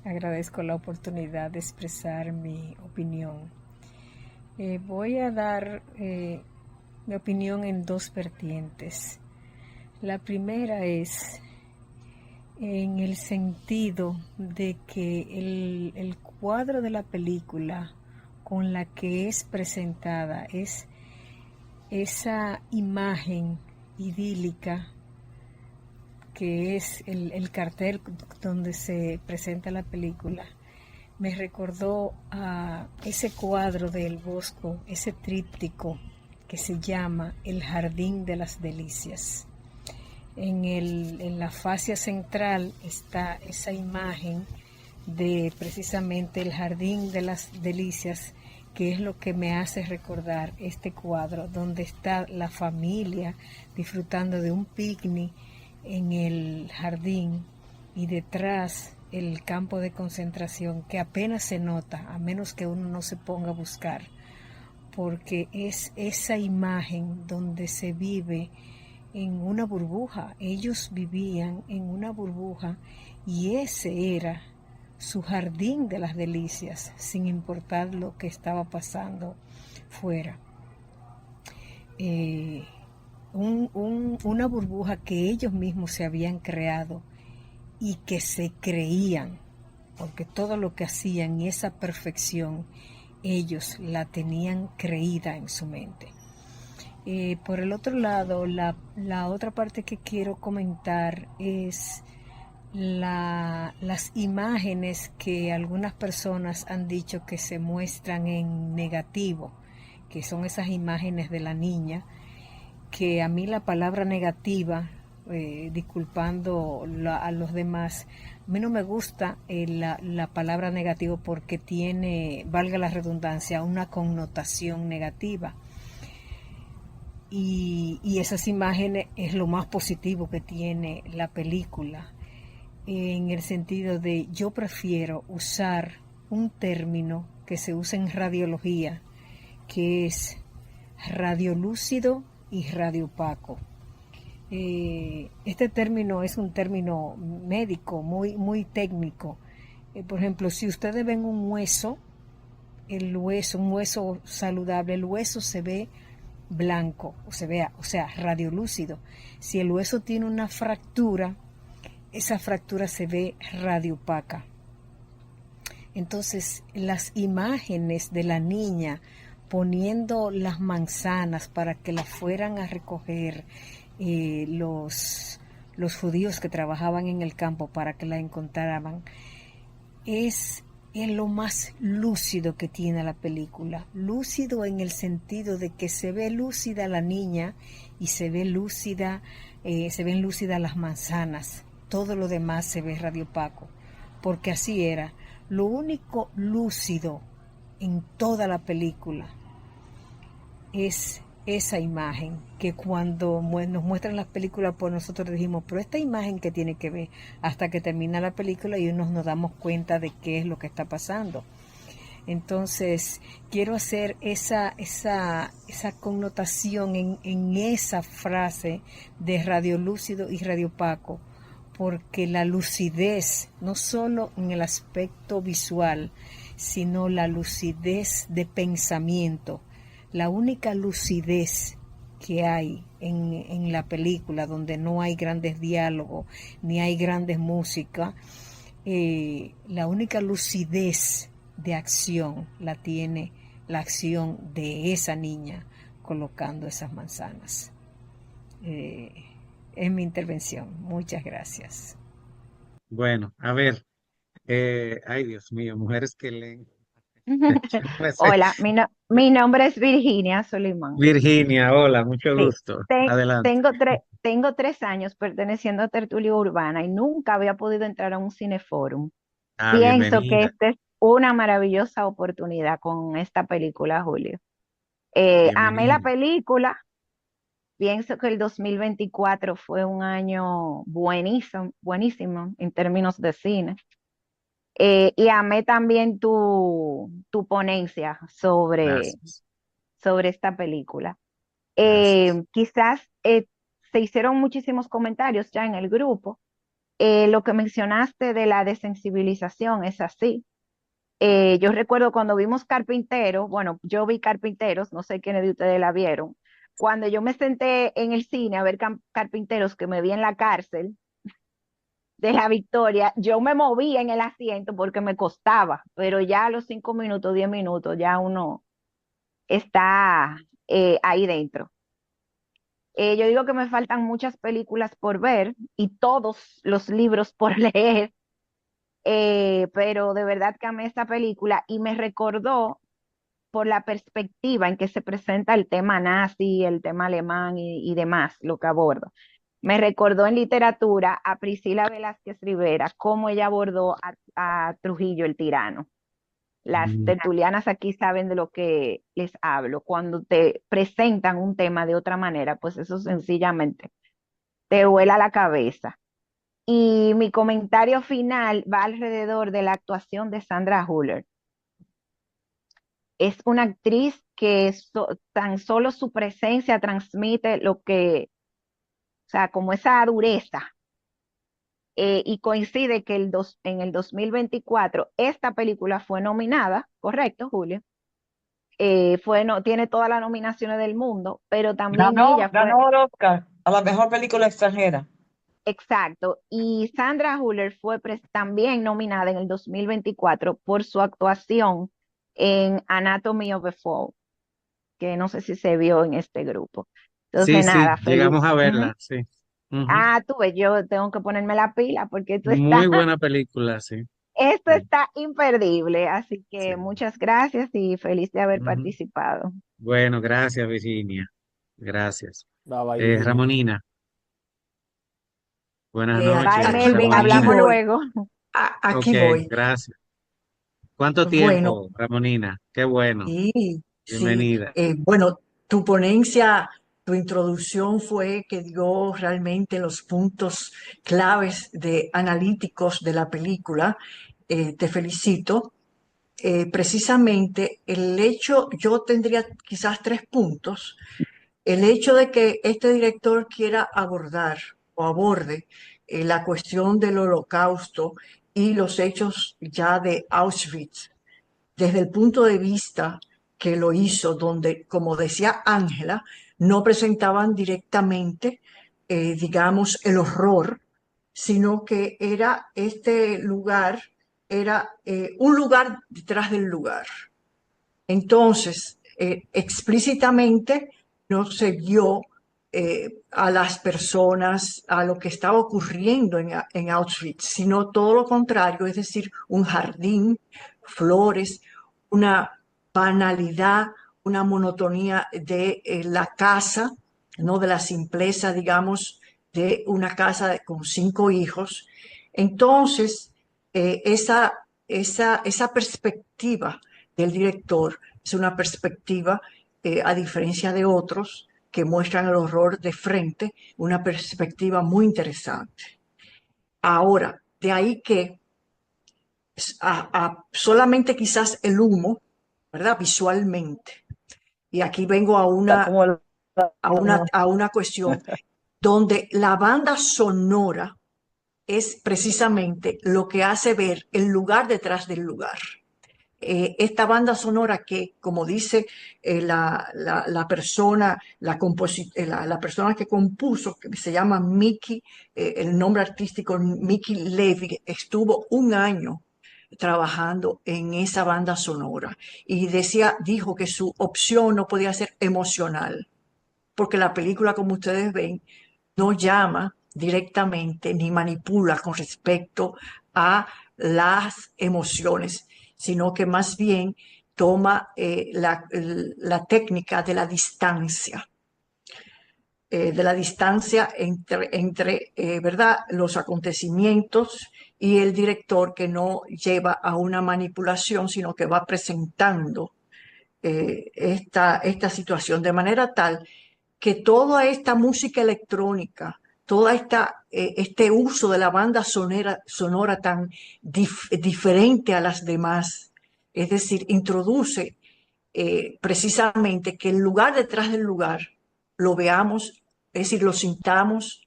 Speaker 11: Agradezco la oportunidad de expresar mi opinión. Voy a dar mi opinión en dos vertientes. La primera es en el sentido de que el cuadro de la película con la que es presentada es esa imagen idílica que es el cartel donde se presenta la película. Me recordó a ese cuadro del Bosco, ese tríptico que se llama El Jardín de las Delicias. En la fascia central está esa imagen de precisamente el Jardín de las Delicias, que es lo que me hace recordar este cuadro, donde está la familia disfrutando de un picnic en el jardín y detrás el campo de concentración, que apenas se nota, a menos que uno no se ponga a buscar, porque es esa imagen donde se vive en una burbuja. Ellos vivían en una burbuja y ese era su jardín de las delicias, sin importar lo que estaba pasando fuera. Una burbuja que ellos mismos se habían creado y que se creían, porque todo lo que hacían y esa perfección, ellos la tenían creída en su mente. Por el otro lado, la otra parte que quiero comentar es las imágenes que algunas personas han dicho que se muestran en negativo, que son esas imágenes de la niña, que a mí la palabra negativa disculpando a los demás. A mí no me gusta la palabra negativo porque tiene, valga la redundancia, una connotación negativa. Y esas imágenes es lo más positivo que tiene la película, en el sentido de yo prefiero usar un término que se usa en radiología, que es radiolúcido y radiopaco. Este término es un término médico muy técnico. Por ejemplo, si ustedes ven un hueso, un hueso saludable, el hueso se ve blanco, o sea, radiolúcido. Si el hueso tiene una fractura, esa fractura se ve radiopaca. Entonces, las imágenes de la niña poniendo las manzanas para que las fueran a recoger los judíos que trabajaban en el campo para que la encontraran, es lo más lúcido que tiene la película. Lúcido en el sentido de que se ve lúcida la niña y se ven lúcidas las manzanas. Todo lo demás se ve radiopaco, porque así era. Lo único lúcido en toda la película es esa imagen que cuando nos muestran las películas, pues nosotros dijimos, pero esta imagen que tiene que ver, hasta que termina la película y nos damos cuenta de qué es lo que está pasando. Entonces, quiero hacer esa connotación en esa frase de radiolúcido y radiopaco, porque la lucidez, no solo en el aspecto visual, sino la lucidez de pensamiento, la única lucidez que hay en la película, donde no hay grandes diálogos, ni hay grandes música, la única lucidez de acción la tiene la acción de esa niña colocando esas manzanas. Es mi intervención. Muchas gracias.
Speaker 1: Bueno, a ver, ay Dios mío, mujeres que leen. Yo no me sé.
Speaker 12: Hola, mi nombre es Virginia Solimán.
Speaker 1: Virginia, hola, mucho
Speaker 12: Sí,
Speaker 1: gusto. Adelante.
Speaker 12: tengo 3 años perteneciendo a Tertulia Urbana y nunca había podido entrar a un cineforum.
Speaker 1: Ah,
Speaker 12: Pienso que
Speaker 1: bienvenida,
Speaker 12: esta es una maravillosa oportunidad con esta película, Julio. Amé la
Speaker 1: bienvenida.
Speaker 12: película, pienso que el 2024 fue un año buenísimo, buenísimo en términos de cine. Y amé también tu ponencia
Speaker 1: Gracias,
Speaker 12: sobre esta película.
Speaker 1: gracias.
Speaker 12: Quizás se hicieron muchísimos comentarios ya en el grupo. Lo que mencionaste de la desensibilización es así. Yo recuerdo cuando vimos Carpintero, bueno, yo vi Carpinteros, no sé quiénes de ustedes la vieron. Cuando yo me senté en el cine a ver Carpinteros, que me vi en la cárcel de la Victoria, yo me moví en el asiento porque me costaba, pero ya a los 5 minutos, 10 minutos, ya uno está ahí dentro. Yo digo que me faltan muchas películas por ver y todos los libros por leer, pero de verdad que amé esta película y me recordó por la perspectiva en que se presenta el tema nazi, el tema alemán y demás, lo que aborda. Me recordó en literatura a Priscila Velázquez Rivera, cómo ella abordó a Trujillo el tirano. Las
Speaker 1: Mm,
Speaker 12: tertulianas aquí saben de lo que les hablo. Cuando te presentan un tema de otra manera, pues eso sencillamente te vuela la cabeza. Y mi comentario final va alrededor de la actuación de Sandra Hüller. Es una actriz que tan solo su presencia transmite lo que, o sea, como esa dureza. Y coincide que en el 2024 esta película fue nominada, ¿correcto, Julio? Tiene todas las nominaciones del mundo, pero también ella fue,
Speaker 9: Ganó el Oscar a la mejor película extranjera.
Speaker 12: exacto, y Sandra Hüller fue también nominada en el 2024 por su actuación en Anatomy of a Fall, que no sé si se vio en este grupo.
Speaker 1: sí,
Speaker 12: Entonces,
Speaker 1: sí,
Speaker 12: nada, feliz.
Speaker 1: llegamos a
Speaker 12: Ujú.
Speaker 1: verla, sí. Ujú.
Speaker 12: Ah, tú ves, yo tengo que ponerme la pila porque
Speaker 1: Muy buena película, sí.
Speaker 12: esto
Speaker 1: Sí,
Speaker 12: está imperdible. Así
Speaker 1: sí.
Speaker 12: que muchas gracias y feliz de haber
Speaker 1: Ujú.
Speaker 12: participado.
Speaker 1: Bueno, gracias, Virginia. Gracias.
Speaker 8: Bye bye, Virginia.
Speaker 1: Ramonina. Buenas
Speaker 12: Bye,
Speaker 1: noches,
Speaker 12: Melvin,
Speaker 10: Aquí
Speaker 12: hablamos
Speaker 1: Ramonina.
Speaker 10: voy,
Speaker 12: luego.
Speaker 1: Ok,
Speaker 10: aquí voy.
Speaker 1: gracias. ¿Cuánto
Speaker 10: Bueno,
Speaker 1: tiempo, Ramonina? Qué bueno.
Speaker 10: sí, sí.
Speaker 1: Bienvenida.
Speaker 10: Bueno, tu ponencia, tu introducción fue que dio realmente los puntos claves de analíticos de la película. Te felicito. Precisamente el hecho, yo tendría quizás 3 puntos. El hecho de que este director quiera abordar o aborde la cuestión del holocausto y los hechos ya de Auschwitz desde el punto de vista que lo hizo, donde, como decía Ángela, no presentaban directamente, digamos, el horror, sino que era este lugar, era un lugar detrás del lugar. Entonces, explícitamente no se dio a las personas, a lo que estaba ocurriendo en Auschwitz, sino todo lo contrario, es decir, un jardín, flores, una banalidad, una monotonía de la casa, no de la simpleza, digamos, de una casa con 5 hijos. Entonces, esa perspectiva del director es una perspectiva, a diferencia de otros, que muestran el horror de frente, una perspectiva muy interesante. Ahora, de ahí que solamente quizás el humo, ¿verdad? Visualmente. Y aquí vengo
Speaker 9: Como el-
Speaker 10: a una cuestión donde la banda sonora es precisamente lo que hace ver el lugar detrás del lugar. Esta banda sonora que, como dice la persona, la persona que compuso, que se llama Mickey, el nombre artístico Mickey Levy, estuvo un año trabajando en esa banda sonora y dijo que su opción no podía ser emocional, porque la película, como ustedes ven, no llama directamente ni manipula con respecto a las emociones, sino que más bien toma la técnica de la distancia entre ¿verdad? Los acontecimientos y el director, que no lleva a una manipulación, sino que va presentando esta situación de manera tal que toda esta música electrónica, este uso de la banda sonora tan diferente a las demás, es decir, introduce precisamente que el lugar detrás del lugar lo veamos, es decir, lo sintamos,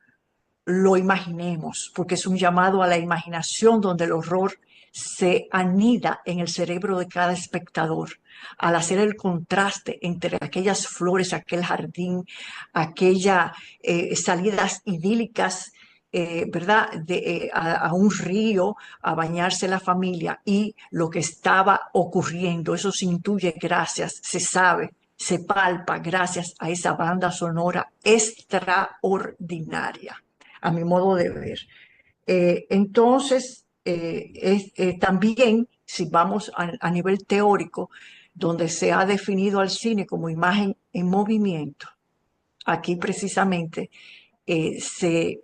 Speaker 10: lo imaginemos, porque es un llamado a la imaginación donde el horror se anida en el cerebro de cada espectador, al hacer el contraste entre aquellas flores, aquel jardín, aquellas salidas idílicas, ¿verdad? A un río, a bañarse la familia, y lo que estaba ocurriendo. Eso se intuye gracias, se sabe, se palpa gracias a esa banda sonora extraordinaria, a mi modo de ver. Entonces, también, si vamos a nivel teórico, donde se ha definido al cine como imagen en movimiento, aquí precisamente se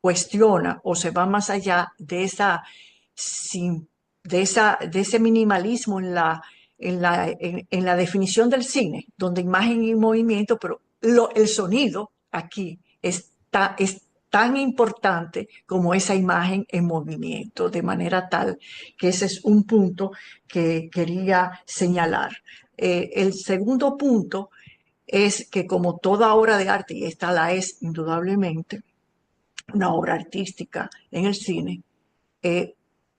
Speaker 10: cuestiona o se va más allá de ese minimalismo en la definición del cine, donde imagen y movimiento, pero el sonido aquí es tan importante como esa imagen en movimiento, de manera tal que ese es un punto que quería señalar. El segundo punto es que, como toda obra de arte, y esta la es indudablemente, una obra artística en el cine,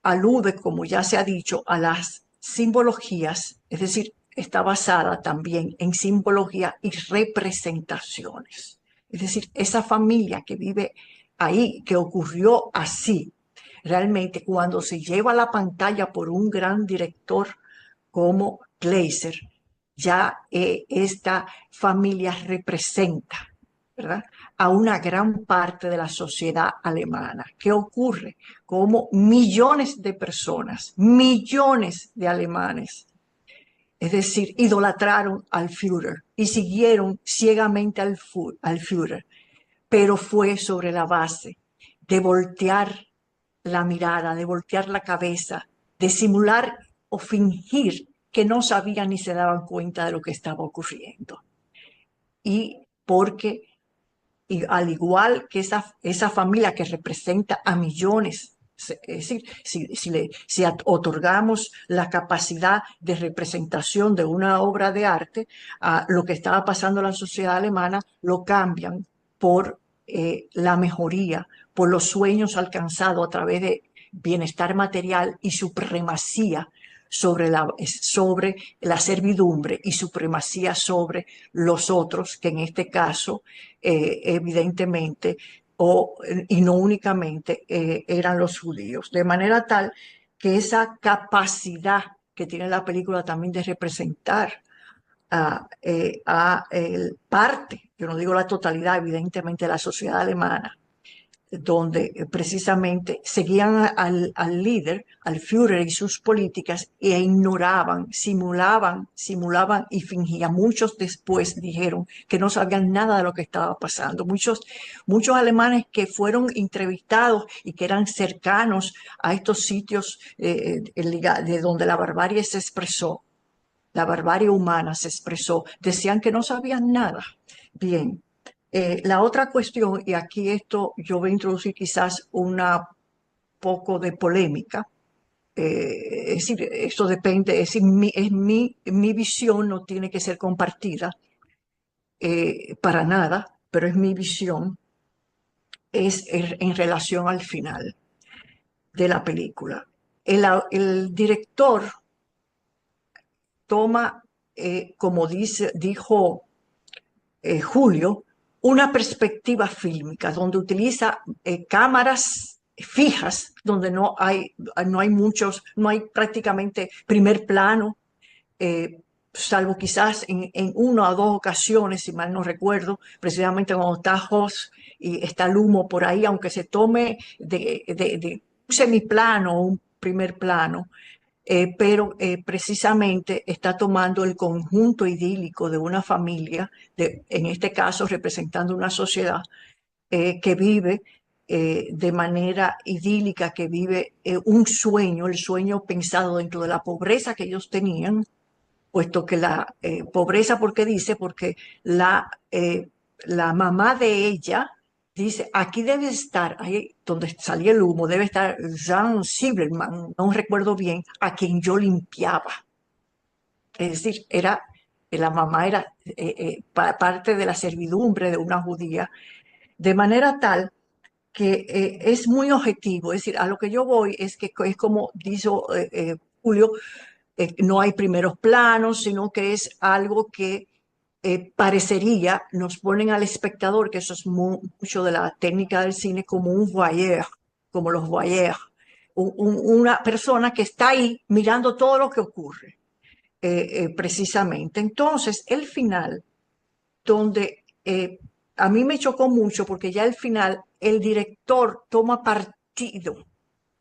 Speaker 10: alude, como ya se ha dicho, a las simbologías, es decir, está basada también en simbología y representaciones. Es decir, esa familia que vive ahí, que ocurrió así, realmente cuando se lleva a la pantalla por un gran director como Glaser, ya esta familia representa, ¿verdad?, a una gran parte de la sociedad alemana. ¿Qué ocurre? Como millones de personas, millones de alemanes, es decir, idolatraron al Führer y siguieron ciegamente al Führer, pero fue sobre la base
Speaker 13: de voltear la mirada, de voltear la cabeza, de simular o fingir que no sabían ni se daban cuenta de lo que estaba ocurriendo. Y porque, y al igual que esa familia que representa a millones, es decir, si otorgamos la capacidad de representación de una obra de arte a lo que estaba pasando en la sociedad alemana, lo cambian por la mejoría, por los sueños alcanzados a través de bienestar material y supremacía sobre la servidumbre y supremacía sobre los otros, que en este caso, evidentemente, y no únicamente, eran los judíos. De manera tal que esa capacidad que tiene la película también de representar parte, yo no digo la totalidad, evidentemente, de la sociedad alemana, donde precisamente seguían al líder, al Führer y sus políticas, e ignoraban, simulaban y fingían. Muchos después dijeron que no sabían nada de lo que estaba pasando. Muchos alemanes que fueron entrevistados y que eran cercanos a estos sitios de donde la barbarie se expresó, la barbarie humana se expresó, decían que no sabían nada. Bien. La otra cuestión, y aquí esto yo voy a introducir quizás una poco de polémica, es decir, esto depende, es decir, mi visión no tiene que ser compartida para nada, pero es mi visión, es en relación al final de la película. El director toma, como dijo Julio, una perspectiva fílmica donde utiliza cámaras fijas, donde no hay prácticamente primer plano, salvo quizás en una o dos ocasiones, si mal no recuerdo, precisamente cuando está Hoss y está el humo por ahí, aunque se tome de un semiplano o un primer plano, pero precisamente está tomando el conjunto idílico de una familia, en este caso representando una sociedad que vive de manera idílica, que vive un sueño, el sueño pensado dentro de la pobreza que ellos tenían, puesto que la pobreza, ¿por qué dice? Porque la mamá de ella dice, aquí debe estar, ahí donde salía el humo, debe estar Jean Silberman, no recuerdo bien, a quien yo limpiaba. Es decir, la mamá era parte de la servidumbre de una judía, de manera tal que es muy objetivo. Es decir, a lo que yo voy es que es como dijo Julio, no hay primeros planos, sino que es algo que parecería, nos ponen al espectador, que eso es mucho de la técnica del cine, como un voyeur, como los voyeurs, una persona que está ahí mirando todo lo que ocurre, precisamente. Entonces, el final, donde a mí me chocó mucho, porque ya al final el director toma partido,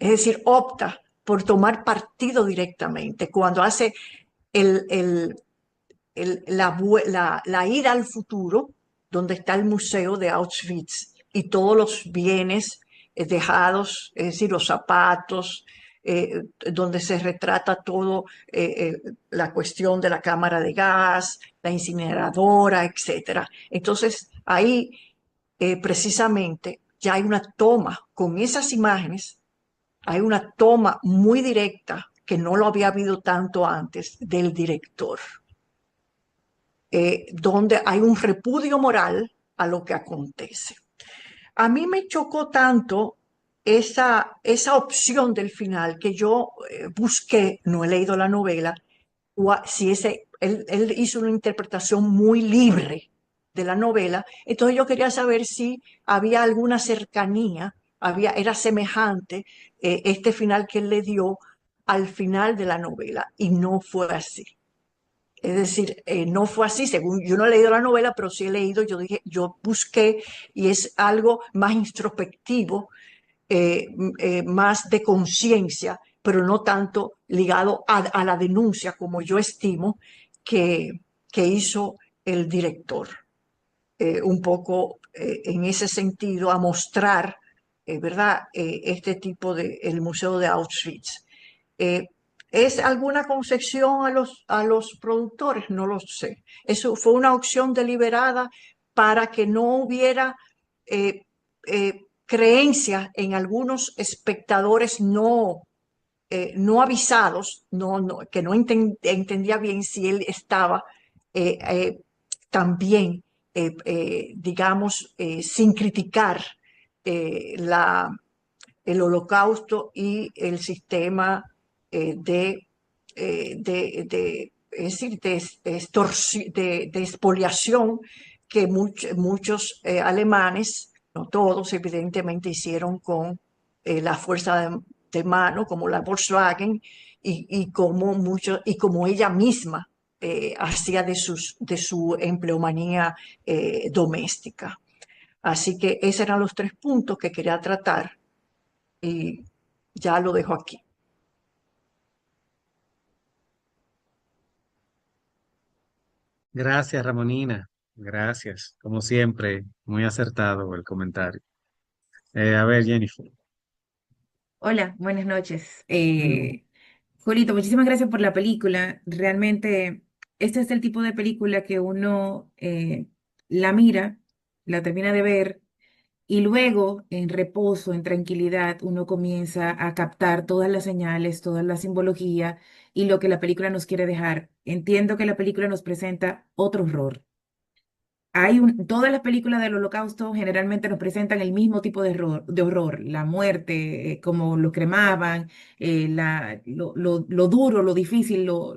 Speaker 13: es decir, opta por tomar partido directamente, cuando hace la ida al futuro, donde está el museo de Auschwitz y todos los bienes dejados, es decir, los zapatos, donde se retrata todo, la cuestión de la cámara de gas, la incineradora, etc. Entonces, ahí precisamente ya hay una toma con esas imágenes, hay una toma muy directa, que no lo había habido tanto antes, del director. Donde hay un repudio moral a lo que acontece. A mí me chocó tanto esa opción del final que yo busqué, no he leído la novela, si él hizo una interpretación muy libre de la novela, entonces yo quería saber si había alguna cercanía, era semejante este final que él le dio al final de la novela, y no fue así. Es decir, no fue así, según yo no he leído la novela, pero sí he leído, yo busqué, y es algo más introspectivo, más de conciencia, pero no tanto ligado a la denuncia, como yo estimo que hizo el director. Un poco en ese sentido, a mostrar ¿verdad? Este tipo de, el Museo de Auschwitz. Eh, ¿Es alguna concesión a los productores? No lo sé. Eso fue una opción deliberada para que no hubiera creencias en algunos espectadores no avisados, que no entendía bien si él estaba eh, eh, también, digamos, sin criticar la el holocausto y el sistema es decir, de expoliación que muchos alemanes, no todos evidentemente, hicieron con la fuerza de mano, como la Volkswagen, y como ella misma hacía de su empleomanía doméstica. Así que esos eran los 3 puntos que quería tratar y ya lo dejo aquí.
Speaker 1: Gracias, Ramonina. Gracias. Como siempre, muy acertado el comentario. A ver, Jennifer.
Speaker 4: Hola, buenas noches. Julito, muchísimas gracias por la película. Realmente, este es el tipo de película que uno la mira, la termina de ver y luego, en reposo, en tranquilidad, uno comienza a captar todas las señales, toda la simbología y lo que la película nos quiere dejar. Entiendo que la película nos presenta otro horror. Todas las películas del Holocausto generalmente nos presentan el mismo tipo de horror, la muerte, cómo lo cremaban, lo duro, lo difícil, o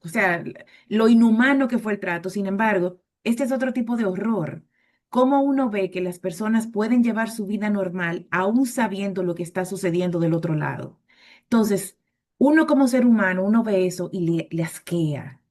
Speaker 4: sea, lo inhumano que fue el trato. Sin embargo, este es otro tipo de horror. Cómo uno ve que las personas pueden llevar su vida normal aún sabiendo lo que está sucediendo del otro lado. Entonces, uno como ser humano, uno ve eso y le asquea.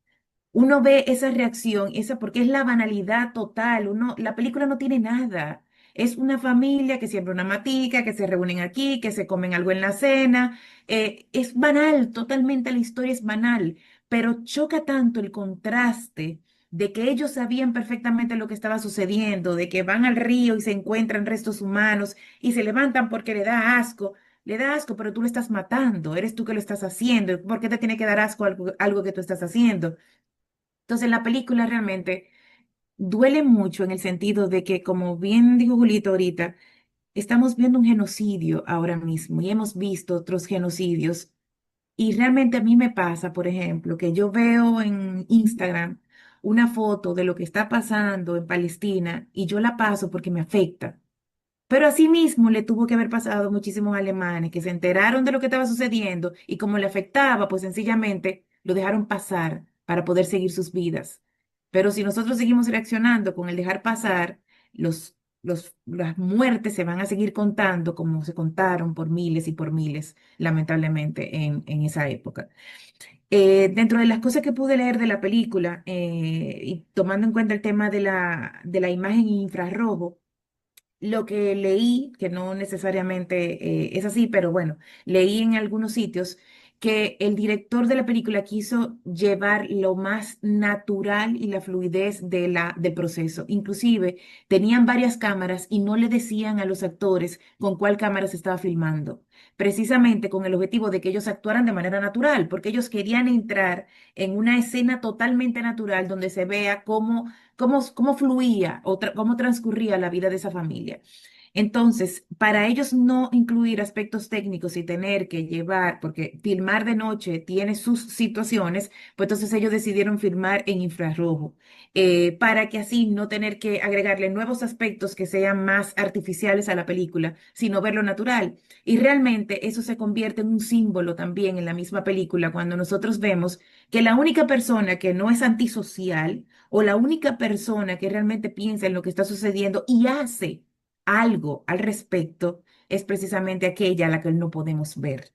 Speaker 4: Uno ve esa reacción, porque es la banalidad total. La película no tiene nada. Es una familia que siembra una matica, que se reúnen aquí, que se comen algo en la cena. Es banal, totalmente la historia es banal, pero choca tanto el contraste de que ellos sabían perfectamente lo que estaba sucediendo, de que van al río y se encuentran restos humanos y se levantan porque le da asco. Le da asco, pero tú lo estás matando, eres tú que lo estás haciendo. ¿Por qué te tiene que dar asco algo que tú estás haciendo? Entonces, la película realmente duele mucho en el sentido de que, como bien dijo Julito ahorita, estamos viendo un genocidio ahora mismo y hemos visto otros genocidios. Y realmente a mí me pasa, por ejemplo, que yo veo en Instagram una foto de lo que está pasando en Palestina y yo la paso porque me afecta. Pero asimismo le tuvo que haber pasado a muchísimos alemanes que se enteraron de lo que estaba sucediendo y como le afectaba, pues sencillamente lo dejaron pasar para poder seguir sus vidas. Pero si nosotros seguimos reaccionando con el dejar pasar, las muertes se van a seguir contando como se contaron por miles, lamentablemente, en esa época. Dentro de las cosas que pude leer de la película, y tomando en cuenta el tema de la imagen en infrarrojo, lo que leí, que no necesariamente es así, pero bueno, leí en algunos sitios que el director de la película quiso llevar lo más natural y la fluidez del proceso. Inclusive tenían varias cámaras y no le decían a los actores con cuál cámara se estaba filmando, precisamente con el objetivo de que ellos actuaran de manera natural, porque ellos querían entrar en una escena totalmente natural donde se vea cómo fluía o cómo transcurría la vida de esa familia. Entonces, para ellos no incluir aspectos técnicos y tener que llevar, porque filmar de noche tiene sus situaciones, pues entonces ellos decidieron filmar en infrarrojo, para que así no tener que agregarle nuevos aspectos que sean más artificiales a la película, sino verlo natural. Y realmente eso se convierte en un símbolo también en la misma película cuando nosotros vemos que la única persona que no es antisocial, o la única persona que realmente piensa en lo que está sucediendo y hace algo al respecto es precisamente aquella a la que no podemos ver.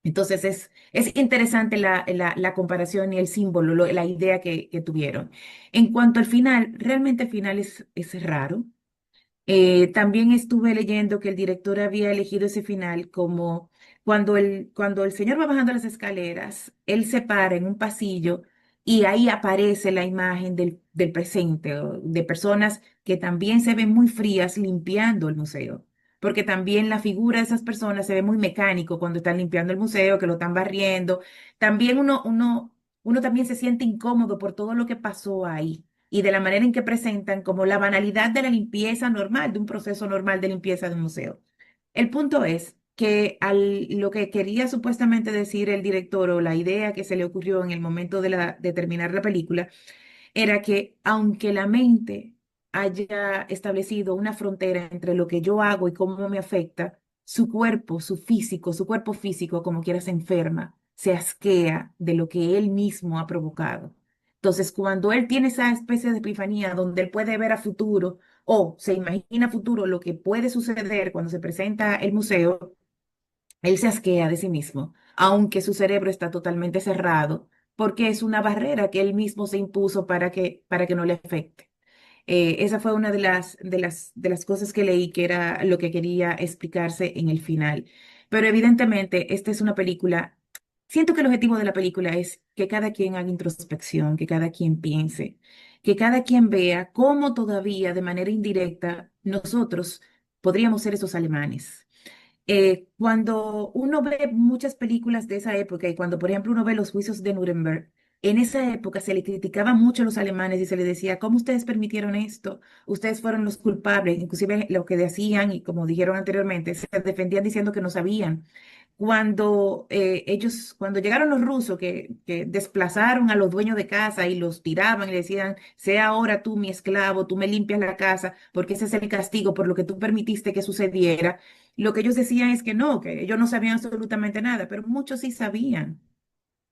Speaker 4: Entonces es interesante la comparación y el símbolo, la idea que tuvieron. En cuanto al final, realmente el final es raro. También estuve leyendo que el director había elegido ese final como cuando el señor va bajando las escaleras, él se para en un pasillo y ahí aparece la imagen del presente, o de personas que también se ven muy frías limpiando el museo. porque también la figura de esas personas se ve muy mecánico cuando están limpiando el museo, que lo están barriendo. También uno también se siente incómodo por todo lo que pasó ahí y de la manera en que presentan como la banalidad de la limpieza normal, de un proceso normal de limpieza de un museo. El punto es que lo que quería supuestamente decir el director o la idea que se le ocurrió en el momento de terminar la película era que aunque la mente haya establecido una frontera entre lo que yo hago y cómo me afecta, su cuerpo, su cuerpo físico, como quiera, se enferma, se asquea de lo que él mismo ha provocado. Entonces, cuando él tiene esa especie de epifanía donde él puede ver a futuro o se imagina a futuro lo que puede suceder cuando se presenta el museo, él se asquea de sí mismo, aunque su cerebro está totalmente cerrado, porque es una barrera que él mismo se impuso para que no le afecte. Esa fue una de las cosas que leí que era lo que quería explicarse en el final. Pero evidentemente, esta es una película. Siento que el objetivo de la película es que cada quien haga introspección, que cada quien piense, que cada quien vea cómo todavía de manera indirecta nosotros podríamos ser esos alemanes. Cuando uno ve muchas películas de esa época y cuando, por ejemplo, uno ve los juicios de Nuremberg, en esa época se le criticaba mucho a los alemanes y se les decía, ¿cómo ustedes permitieron esto? Ustedes fueron los culpables, inclusive lo que decían y como dijeron anteriormente, se defendían diciendo que no sabían. Cuando llegaron los rusos que desplazaron a los dueños de casa y los tiraban y le decían, sea ahora tú mi esclavo, tú me limpias la casa, porque ese es el castigo por lo que tú permitiste que sucediera. Lo que ellos decían es que no, que ellos no sabían absolutamente nada, pero muchos sí sabían.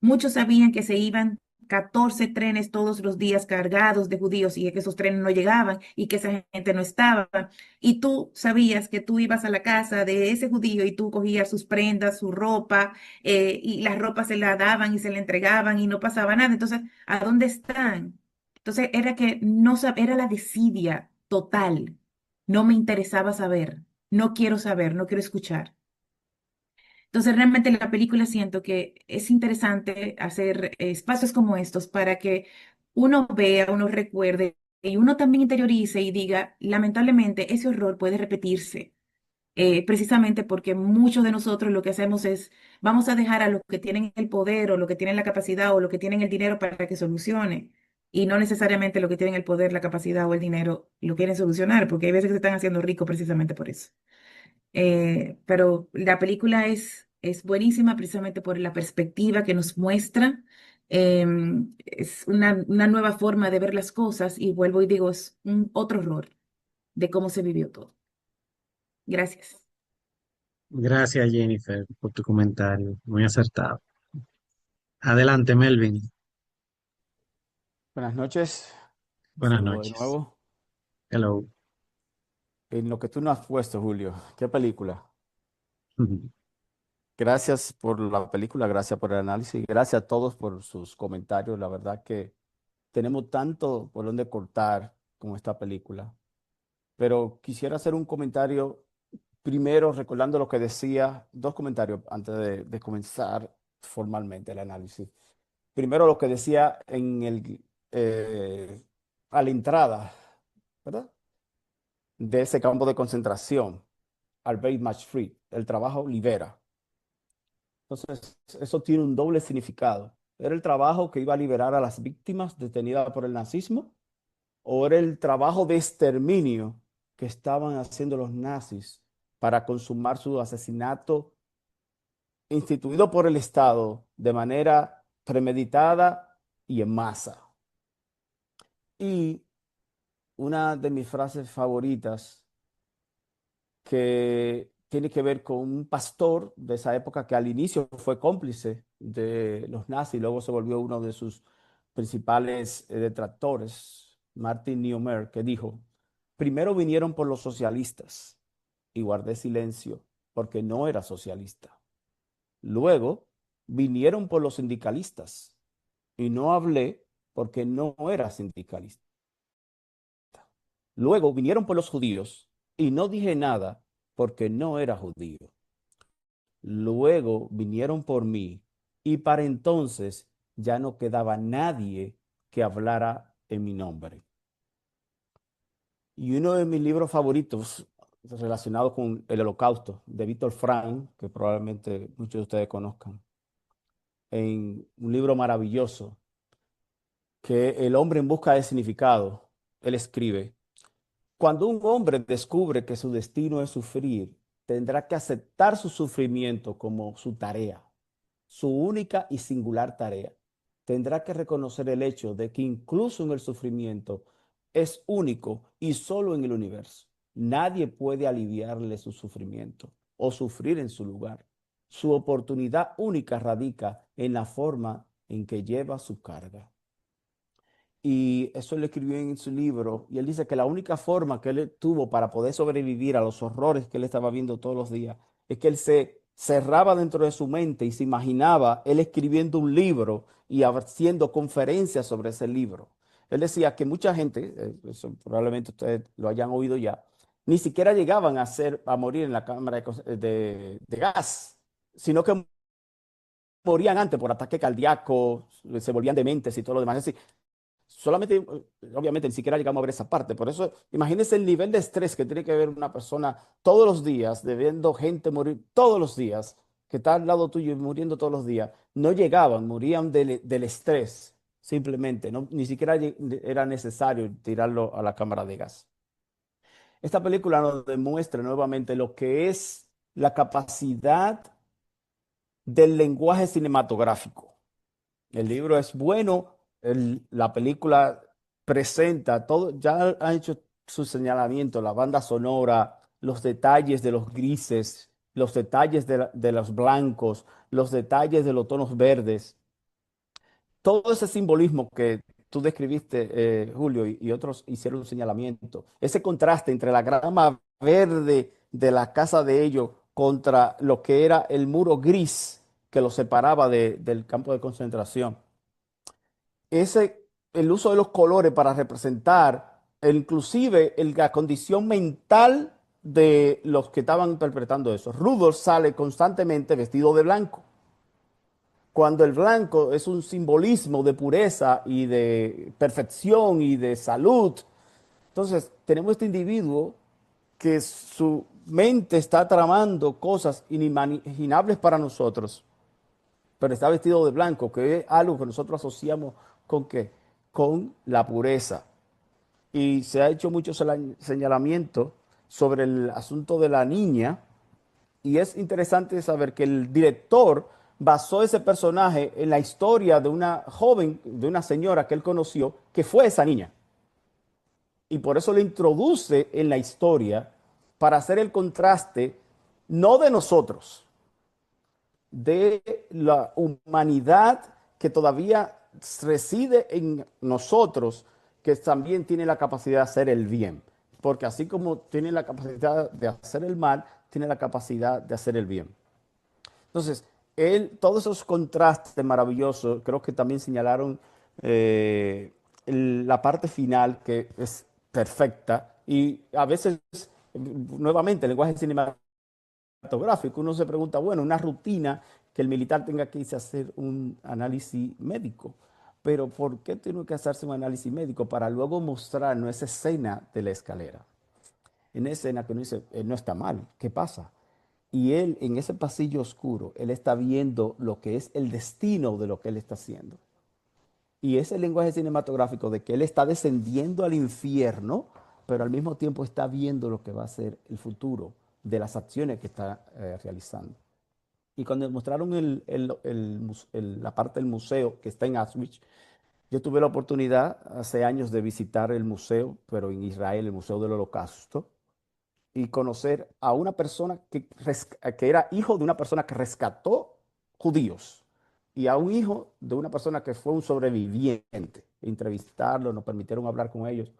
Speaker 4: Muchos sabían que se iban 14 trenes todos los días cargados de judíos y que esos trenes no llegaban y que esa gente no estaba. Y tú sabías que tú ibas a la casa de ese judío y tú cogías sus prendas, su ropa, y las ropas se la daban y se le entregaban y no pasaba nada. Entonces, ¿a dónde están? Entonces, era que no era la desidia total. No me interesaba saber, no quiero saber, no quiero escuchar. Entonces, realmente la película siento que es interesante hacer espacios como estos para que uno vea, uno recuerde y uno también interiorice y diga, lamentablemente, ese horror puede repetirse, precisamente porque muchos de nosotros lo que hacemos es, vamos a dejar a los que tienen el poder o los que tienen la capacidad o los que tienen el dinero para que solucione. Y no necesariamente los que tienen el poder, la capacidad o el dinero lo quieren solucionar, porque hay veces que se están haciendo ricos precisamente por eso. Pero la película es buenísima precisamente por la perspectiva que nos muestra. Es una nueva forma de ver las cosas y vuelvo y digo, es un otro horror de cómo se vivió todo. Gracias.
Speaker 1: Gracias, Jennifer, por tu comentario. Muy acertado. Adelante, Melvin.
Speaker 8: Buenas noches.
Speaker 1: Buenas
Speaker 8: Saludo de
Speaker 1: noches.
Speaker 8: nuevo.
Speaker 1: Hello.
Speaker 8: En lo que tú no has puesto, Julio, ¿qué película? Gracias por la película, gracias por el análisis, gracias a todos por sus comentarios. La verdad que tenemos tanto por donde cortar con esta película. Pero quisiera hacer un comentario primero, recordando lo que decía, dos comentarios antes de comenzar formalmente el análisis. Primero, lo que decía a la entrada, ¿verdad? De ese campo de concentración, Albert Fried, el trabajo libera. Entonces, eso tiene un doble significado. ¿Era el trabajo que iba a liberar a las víctimas detenidas por el nazismo? ¿O era el trabajo de exterminio que estaban haciendo los nazis para consumar su asesinato instituido por el Estado de manera premeditada y en masa? Y una de mis frases favoritas que tiene que ver con un pastor de esa época que al inicio fue cómplice de los nazis, luego se volvió uno de sus principales detractores, Martin Niemeyer, que dijo: primero vinieron por los socialistas y guardé silencio porque no era socialista. Luego vinieron por los sindicalistas y no hablé porque no era sindicalista. Luego vinieron por los judíos y no dije nada porque no era judío. Luego vinieron por mí y para entonces ya no quedaba nadie que hablara en mi nombre. Y uno de mis libros favoritos, relacionado con el Holocausto de Víctor Frank, que probablemente muchos de ustedes conozcan, en un libro maravilloso que El hombre en busca de significado. Él escribe: cuando un hombre descubre que su destino es sufrir, tendrá que aceptar su sufrimiento como su tarea, su única y singular tarea. Tendrá que reconocer el hecho de que incluso en el sufrimiento es único y solo en el universo. Nadie puede aliviarle su sufrimiento o sufrir en su lugar. Su oportunidad única radica en la forma en que lleva su carga. Y eso lo escribió en su libro. Y él dice que la única forma que él tuvo para poder sobrevivir a los horrores que él estaba viendo todos los días es que él se cerraba dentro de su mente y se imaginaba él escribiendo un libro y haciendo conferencias sobre ese libro. Él decía que mucha gente, eso probablemente ustedes lo hayan oído ya, ni siquiera llegaban a morir en la cámara de gas, sino que morían antes por ataque cardíaco, se volvían dementes y todo lo demás. Es decir, solamente, obviamente, ni siquiera llegamos a ver esa parte. Por eso, imagínense el nivel de estrés que tiene que ver una persona todos los días, de viendo gente morir todos los días, que está al lado tuyo y muriendo todos los días. No llegaban, morían del estrés, simplemente. No, ni siquiera era necesario tirarlo a la cámara de gas. Esta película nos demuestra nuevamente lo que es la capacidad del lenguaje cinematográfico. El libro es bueno, la película presenta todo, ya han hecho su señalamiento, la banda sonora, los detalles de los grises, los detalles de los blancos, los detalles de los tonos verdes. Todo ese simbolismo que tú describiste, Julio, y otros hicieron un señalamiento. Ese contraste entre la grama verde de la casa de ellos contra lo que era el muro gris que los separaba del campo de concentración. El uso de los colores para representar inclusive la condición mental de los que estaban interpretando eso. Rudolph sale constantemente vestido de blanco, cuando el blanco es un simbolismo de pureza y de perfección y de salud. Entonces, tenemos este individuo que su mente está tramando cosas inimaginables para nosotros, pero está vestido de blanco, que es algo que nosotros asociamos con ¿qué? Con la pureza. Y se ha hecho mucho señalamiento sobre el asunto de la niña, y es interesante saber que el director basó ese personaje en la historia de una joven, de una señora que él conoció, que fue esa niña. Y por eso le introduce en la historia para hacer el contraste, no de nosotros, de la humanidad que todavía reside en nosotros, que también tiene la capacidad de hacer el bien. Porque así como tiene la capacidad de hacer el mal, tiene la capacidad de hacer el bien. Entonces, todos esos contrastes maravillosos, creo que también señalaron la parte final, que es perfecta, y a veces, nuevamente, el lenguaje cinematográfico, uno se pregunta, bueno, una rutina que el militar tenga que irse a hacer un análisis médico, pero ¿por qué tiene que hacerse un análisis médico? Para luego mostrarnos esa escena de la escalera. En esa escena que uno dice, no está mal, ¿qué pasa? Y él, en ese pasillo oscuro, él está viendo lo que es el destino de lo que él está haciendo. Y ese lenguaje cinematográfico de que él está descendiendo al infierno, pero al mismo tiempo está viendo lo que va a ser el futuro de las acciones que está realizando. Y cuando mostraron la parte del museo que está en Auschwitz, yo tuve la oportunidad hace años de visitar el museo, pero en Israel, el Museo del Holocausto, y conocer a una persona que era hijo de una persona que rescató judíos y a un hijo de una persona que fue un sobreviviente. Entrevistarlo, nos permitieron hablar con ellos.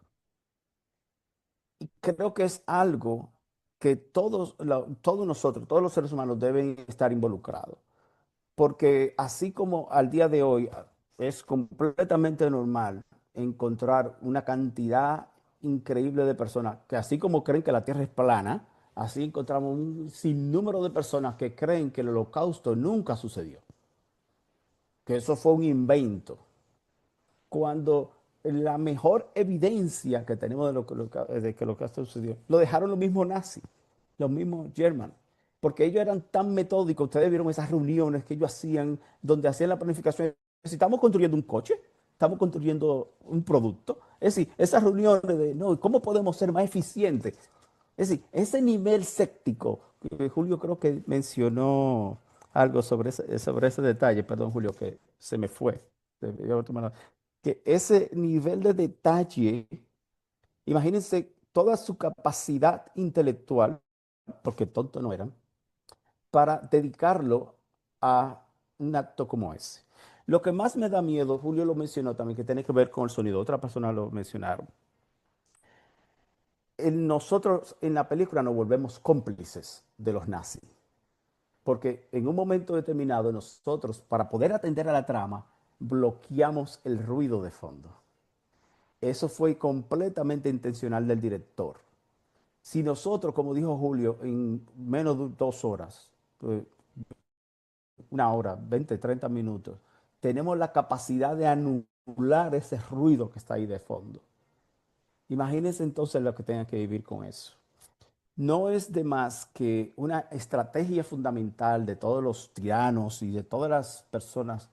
Speaker 8: Y creo que es algo que todos nosotros, todos los seres humanos deben estar involucrados. Porque así como al día de hoy es completamente normal encontrar una cantidad increíble de personas que así como creen que la Tierra es plana, así encontramos un sinnúmero de personas que creen que el Holocausto nunca sucedió, que eso fue un invento. Cuando la mejor evidencia que tenemos de que lo que ha sucedido, lo dejaron los mismos nazis, los mismos German, porque ellos eran tan metódicos. Ustedes vieron esas reuniones que ellos hacían, donde hacían la planificación. Si estamos construyendo un coche, estamos construyendo un producto. Es decir, esas reuniones de, no, ¿cómo podemos ser más eficientes? Es decir, ese nivel séptico, Julio creo que mencionó algo sobre ese detalle, perdón Julio, que se me fue. Que ese nivel de detalle, imagínense toda su capacidad intelectual, porque tontos no eran, para dedicarlo a un acto como ese. Lo que más me da miedo, Julio lo mencionó también, que tiene que ver con el sonido, otra persona lo mencionaron. Nosotros en la película nos volvemos cómplices de los nazis, porque en un momento determinado nosotros, para poder atender a la trama, bloqueamos el ruido de fondo. Eso fue completamente intencional del director. Si nosotros, como dijo Julio, en menos de 2 horas, 1 hora, 20, 30 minutos, tenemos la capacidad de anular ese ruido que está ahí de fondo. Imagínense entonces lo que tengan que vivir con eso. No es de más que una estrategia fundamental de todos los tiranos y de todas las personas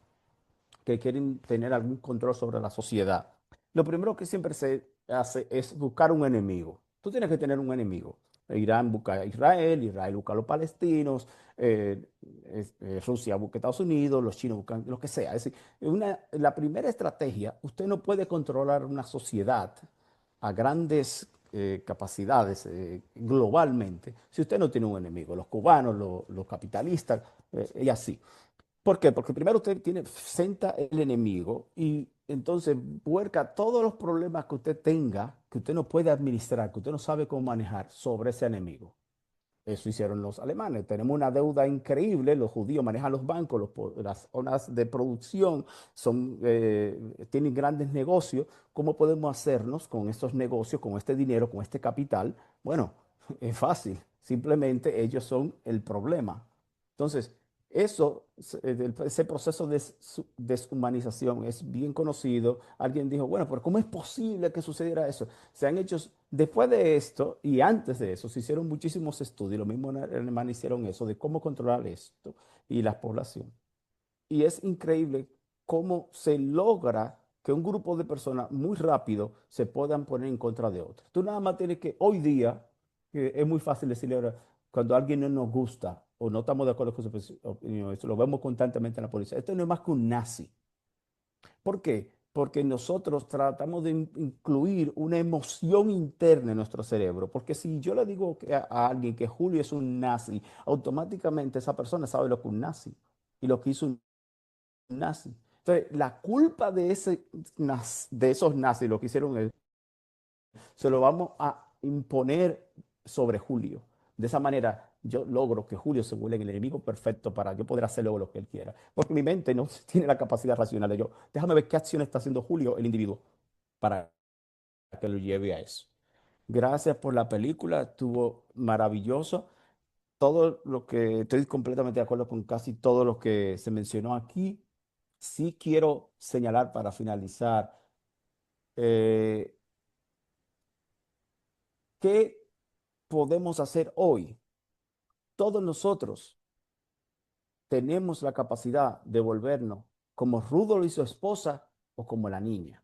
Speaker 8: que quieren tener algún control sobre la sociedad. Lo primero que siempre se hace es buscar un enemigo. Tú tienes que tener un enemigo. Irán busca a Israel, Israel busca a los palestinos, Rusia busca a Estados Unidos, los chinos buscan lo que sea. Es decir, la primera estrategia, usted no puede controlar una sociedad a grandes capacidades globalmente si usted no tiene un enemigo. Los cubanos, los capitalistas y así. ¿Por qué? Porque primero usted senta el enemigo y entonces vuelca todos los problemas que usted tenga, que usted no puede administrar, que usted no sabe cómo manejar sobre ese enemigo. Eso hicieron los alemanes. Tenemos una deuda increíble. Los judíos manejan los bancos, las zonas de producción tienen grandes negocios. ¿Cómo podemos hacernos con estos negocios, con este dinero, con este capital? Bueno, es fácil. Simplemente ellos son el problema. Entonces, ese proceso de deshumanización es bien conocido. Alguien dijo, bueno, pero ¿cómo es posible que sucediera eso? Se han hecho, después de esto y antes de eso, se hicieron muchísimos estudios. Lo mismo en Alemania hicieron eso, de cómo controlar esto y la población. Y es increíble cómo se logra que un grupo de personas muy rápido se puedan poner en contra de otros. Tú nada más tienes que, hoy día, es muy fácil decirle ahora, cuando a alguien no nos gusta o no estamos de acuerdo con su opinión, eso lo vemos constantemente en la policía. Esto no es más que un nazi. ¿Por qué? Porque nosotros tratamos de incluir una emoción interna en nuestro cerebro. Porque si yo le digo a alguien que Julio es un nazi, automáticamente esa persona sabe lo que es un nazi y lo que hizo un nazi. Entonces, la culpa de esos nazis, lo que hicieron, se lo vamos a imponer sobre Julio. De esa manera, yo logro que Julio se vuelva el enemigo perfecto para yo poder hacer luego lo que él quiera. Porque mi mente no tiene la capacidad racional de déjame ver qué acción está haciendo Julio, el individuo, para que lo lleve a eso. Gracias por la película, estuvo maravilloso. Todo lo que estoy completamente de acuerdo con casi todo lo que se mencionó aquí. Sí quiero señalar para finalizar eh, qué podemos hacer hoy. Todos nosotros tenemos la capacidad de volvernos como Rudolf y su esposa o como la niña.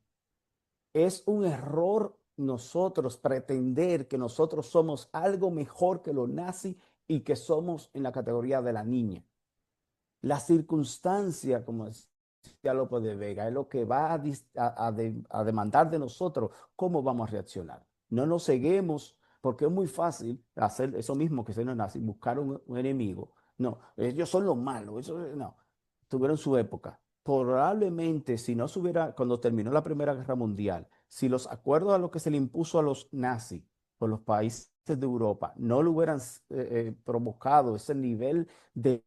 Speaker 8: Es un error nosotros pretender que nosotros somos algo mejor que los nazis y que somos en la categoría de la niña. La circunstancia, como decía López de Vega, es lo que va a demandar de nosotros cómo vamos a reaccionar. No nos ceguemos, porque es muy fácil hacer eso mismo que se nos nace, buscar un enemigo. No, ellos son los malos, no, tuvieron su época. Probablemente si no se hubiera, cuando terminó la Primera Guerra Mundial, si los acuerdos a lo que se le impuso a los nazis por los países de Europa no le hubieran provocado ese nivel de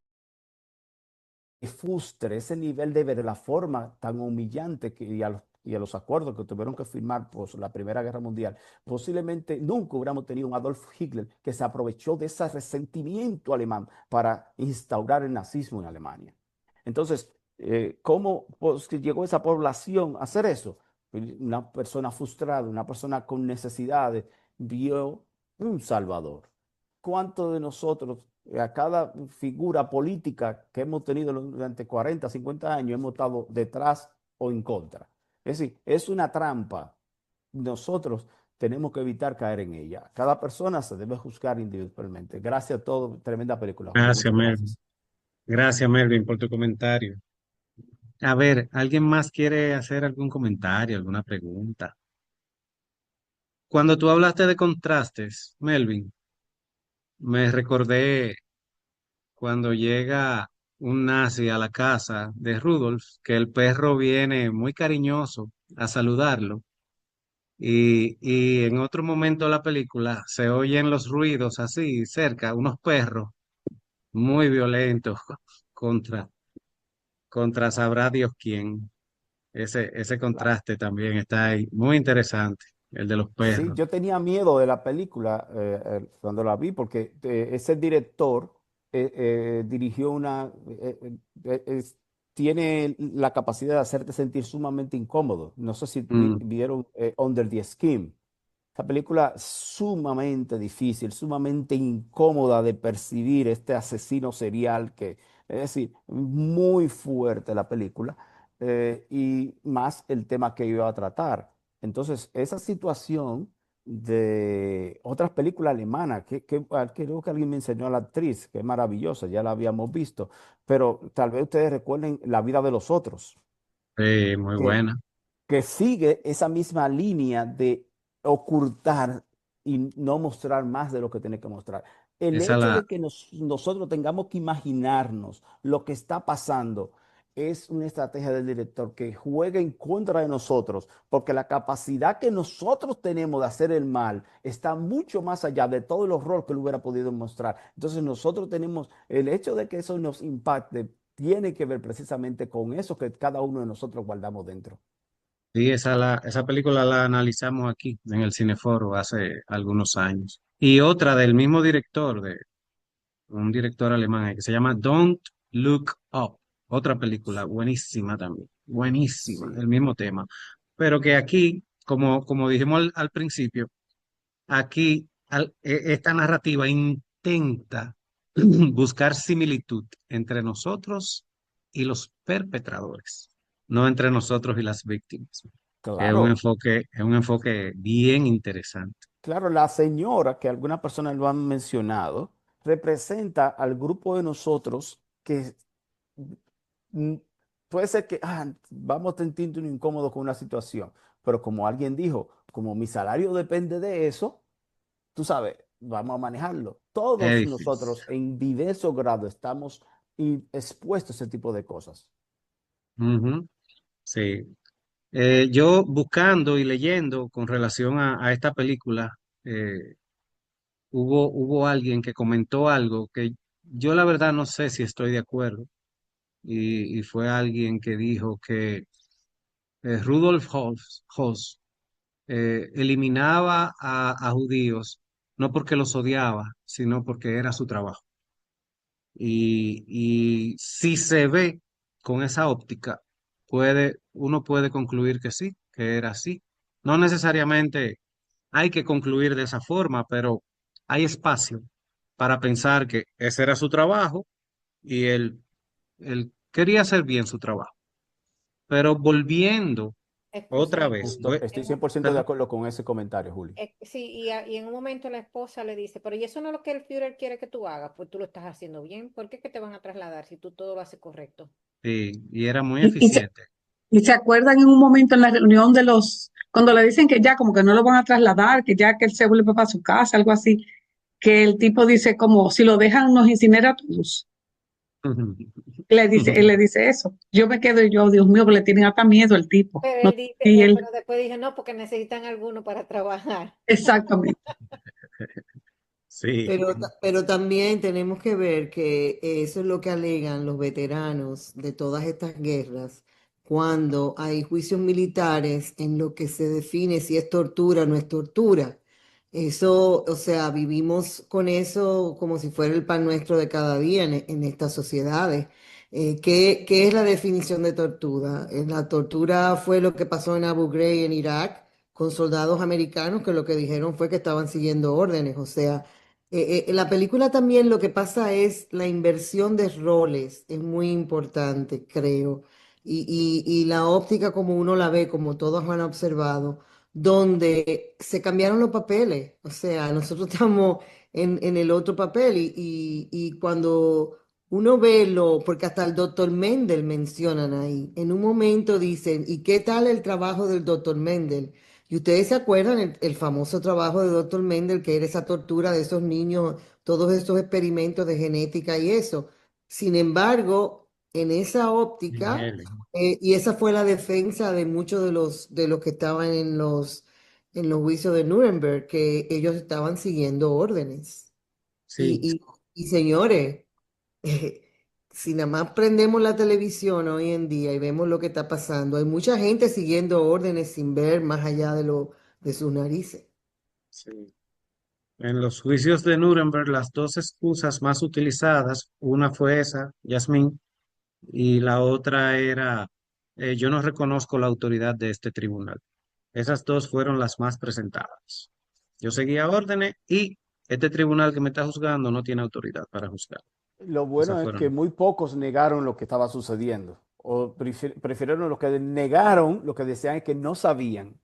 Speaker 8: fustre, ese nivel de ver la forma tan humillante y a los acuerdos que tuvieron que firmar por la Primera Guerra Mundial, posiblemente nunca hubiéramos tenido un Adolf Hitler que se aprovechó de ese resentimiento alemán para instaurar el nazismo en Alemania. Entonces, ¿cómo llegó esa población a hacer eso? una persona frustrada, una persona con necesidades, vio un Salvador. ¿Cuántos de nosotros, a cada figura política que hemos tenido durante 40, 50 años, hemos estado detrás o en contra? Es decir, es una trampa. Nosotros tenemos que evitar caer en ella. Cada persona se debe juzgar individualmente. Gracias a todos. Tremenda película, Julio.
Speaker 1: Gracias,
Speaker 8: Muchas
Speaker 1: Melvin.
Speaker 8: gracias.
Speaker 1: Gracias, Melvin, por tu comentario. A ver, ¿alguien más quiere hacer algún comentario, alguna pregunta? Cuando tú hablaste de contrastes, Melvin, me recordé cuando llega un nazi a la casa de Rudolf, que el perro viene muy cariñoso a saludarlo. Y en otro momento de la película se oyen los ruidos así cerca, unos perros muy violentos contra, contra sabrá Dios quién. Ese
Speaker 8: Claro.
Speaker 1: contraste también está ahí, muy interesante, el de los
Speaker 8: Sí,
Speaker 1: perros.
Speaker 8: yo tenía miedo de la película cuando la vi porque ese director dirigió tiene la capacidad de hacerte sentir sumamente incómodo. No sé si
Speaker 1: Mm,
Speaker 8: vieron Under the Skin. Esta película sumamente difícil, sumamente incómoda de percibir este asesino serial es decir, muy fuerte la película y más el tema que iba a tratar. Entonces, esa situación de otras películas alemanas, creo que alguien me enseñó a la actriz, que es maravillosa, ya la habíamos visto, pero tal vez ustedes recuerden La vida de los otros
Speaker 1: sí, muy
Speaker 8: que,
Speaker 1: buena.
Speaker 8: que sigue esa misma línea de ocultar y no mostrar más de lo que tiene que mostrar. El
Speaker 1: Esa
Speaker 8: hecho
Speaker 1: la,
Speaker 8: de que nosotros tengamos que imaginarnos lo que está pasando es una estrategia del director que juega en contra de nosotros, porque la capacidad que nosotros tenemos de hacer el mal está mucho más allá de todo el horror que él hubiera podido mostrar. Entonces nosotros tenemos el hecho de que eso nos impacte, tiene que ver precisamente con eso que cada uno de nosotros guardamos dentro.
Speaker 1: sí, esa película la analizamos aquí en el Cineforo hace algunos años. Y otra del mismo director, de un director alemán que se llama Don't Look Up. Otra película buenísima también, buenísima,
Speaker 8: Sí,
Speaker 1: el mismo tema. Pero que aquí, como dijimos al principio, aquí esta narrativa intenta buscar similitud entre nosotros y los perpetradores, no entre nosotros y las víctimas.
Speaker 8: claro,
Speaker 1: Es un enfoque bien interesante.
Speaker 8: claro, la señora que algunas personas lo han mencionado representa al grupo de nosotros que mm, puede ser que vamos sintiendo incómodo con una situación, pero como alguien dijo, como mi salario depende de eso, tú sabes, vamos a manejarlo.
Speaker 1: Es
Speaker 8: Todos
Speaker 1: difícil.
Speaker 8: nosotros en diversos grados estamos expuestos a ese tipo de cosas.
Speaker 1: Ujú, sí. Yo buscando y leyendo con relación a esta película, eh, hubo alguien que comentó algo que yo la verdad no sé si estoy de acuerdo, y fue alguien que dijo que Rudolf Hoss eliminaba a judíos no porque los odiaba, sino porque era su trabajo. Y si se ve con esa óptica, uno puede concluir que sí, que era así. No necesariamente hay que concluir de esa forma, pero hay espacio para pensar que ese era su trabajo y él quería hacer bien su trabajo. Pero volviendo otra
Speaker 3: Escúchame,
Speaker 1: vez,
Speaker 8: Justo, estoy 100% de
Speaker 1: perdón.
Speaker 8: acuerdo con ese comentario, Juli.
Speaker 3: Sí, y en un momento la esposa le dice, pero ¿y eso no es lo que el Führer quiere que tú hagas? Pues tú lo estás haciendo bien. ¿Por qué que te van a trasladar si tú todo lo haces correcto?
Speaker 1: Sí, y era muy
Speaker 2: Y, y se,
Speaker 1: eficiente.
Speaker 2: y se acuerdan en un momento en la reunión de cuando le dicen que ya como que no lo van a trasladar, que ya que él se vuelve para su casa, algo así, que el tipo dice como, si lo dejan nos incinera a todos. Él le dice eso. Yo me quedo y yo, Dios mío, que le tienen hasta miedo el tipo.
Speaker 3: Pero
Speaker 2: No,
Speaker 3: él dice,
Speaker 2: y él,
Speaker 3: pero después dije, no, porque necesitan alguno para trabajar.
Speaker 2: exactamente.
Speaker 1: Sí,
Speaker 5: Pero también tenemos que ver que eso es lo que alegan los veteranos de todas estas guerras, cuando hay juicios militares en lo que se define si es tortura o no es tortura. Eso, o sea, vivimos con eso como si fuera el pan nuestro de cada día en estas sociedades. ¿Qué es la definición de tortura? La tortura fue lo que pasó en Abu Ghraib en Irak con soldados americanos que lo que dijeron fue que estaban siguiendo órdenes. O sea, en la película también lo que pasa es la inversión de roles, es muy importante, creo. Y la óptica como uno la ve, como todos han observado, donde se cambiaron los papeles. O sea, nosotros estamos en el otro papel y cuando uno ve porque hasta el doctor Mendel mencionan ahí, en un momento dicen, ¿y qué tal el trabajo del doctor Mendel? Y ustedes se acuerdan el famoso trabajo de doctor Mendel, que era esa tortura de esos niños, todos esos experimentos de genética y eso. Sin embargo, en esa óptica,
Speaker 1: Miguel,
Speaker 5: y esa fue la defensa de muchos de los que estaban en los juicios de Nuremberg, que ellos estaban siguiendo órdenes.
Speaker 1: sí,
Speaker 5: Y señores, si nada más prendemos la televisión hoy en día y vemos lo que está pasando, hay mucha gente siguiendo órdenes sin ver más allá de sus narices.
Speaker 1: sí. En los juicios de Nuremberg, las dos excusas más utilizadas, una fue esa, Yasmín, y la otra era, yo no reconozco la autoridad de este tribunal. Esas dos fueron las más presentadas. Yo seguía órdenes y este tribunal que me está juzgando no tiene autoridad para juzgar.
Speaker 8: Lo
Speaker 1: Esas
Speaker 8: bueno es que
Speaker 1: fueron.
Speaker 8: muy pocos negaron lo que estaba sucediendo, o prefirieron los que negaron, lo que decían es que no sabían,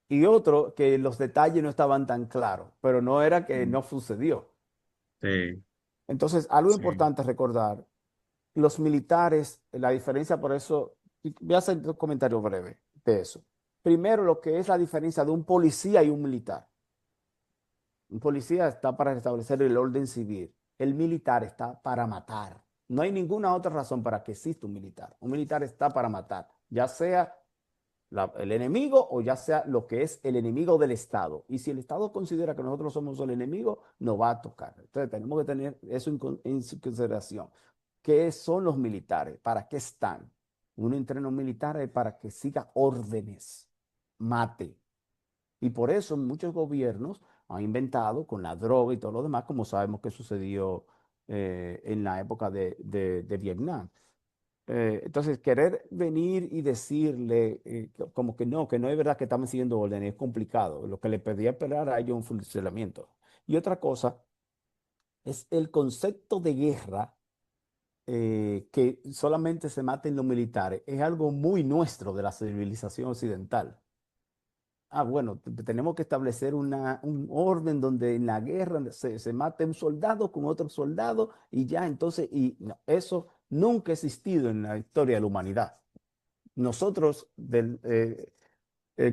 Speaker 8: y otro que los detalles no estaban tan claros, pero no era que no sucedió.
Speaker 1: Sí,
Speaker 8: Entonces, algo
Speaker 1: sí,
Speaker 8: importante recordar, los militares, la diferencia por eso, y voy a hacer un comentario breve de eso. Primero, lo que es la diferencia de un policía y un militar. Un policía está para restablecer el orden civil. El militar está para matar. No hay ninguna otra razón para que exista un militar. Un militar está para matar, ya sea el enemigo o ya sea lo que es el enemigo del Estado. Y si el Estado considera que nosotros somos el enemigo, nos va a tocar. Entonces tenemos que tener eso en consideración. ¿Qué son los militares? ¿Para qué están? Uno entrena a un militar para que siga órdenes, mate. Y por eso muchos gobiernos han inventado con la droga y todo lo demás, como sabemos que sucedió en la época de Vietnam. Entonces, querer venir y decirle como que no es verdad que estamos siguiendo órdenes es complicado. Lo que le pedía esperar a ellos un funcionamiento. Y otra cosa es el concepto de guerra que solamente se maten los militares. Es algo muy nuestro de la civilización occidental. Bueno, tenemos que establecer un orden donde en la guerra se mate un soldado con otro soldado y ya, entonces, y no, eso nunca ha existido en la historia de la humanidad. Nosotros,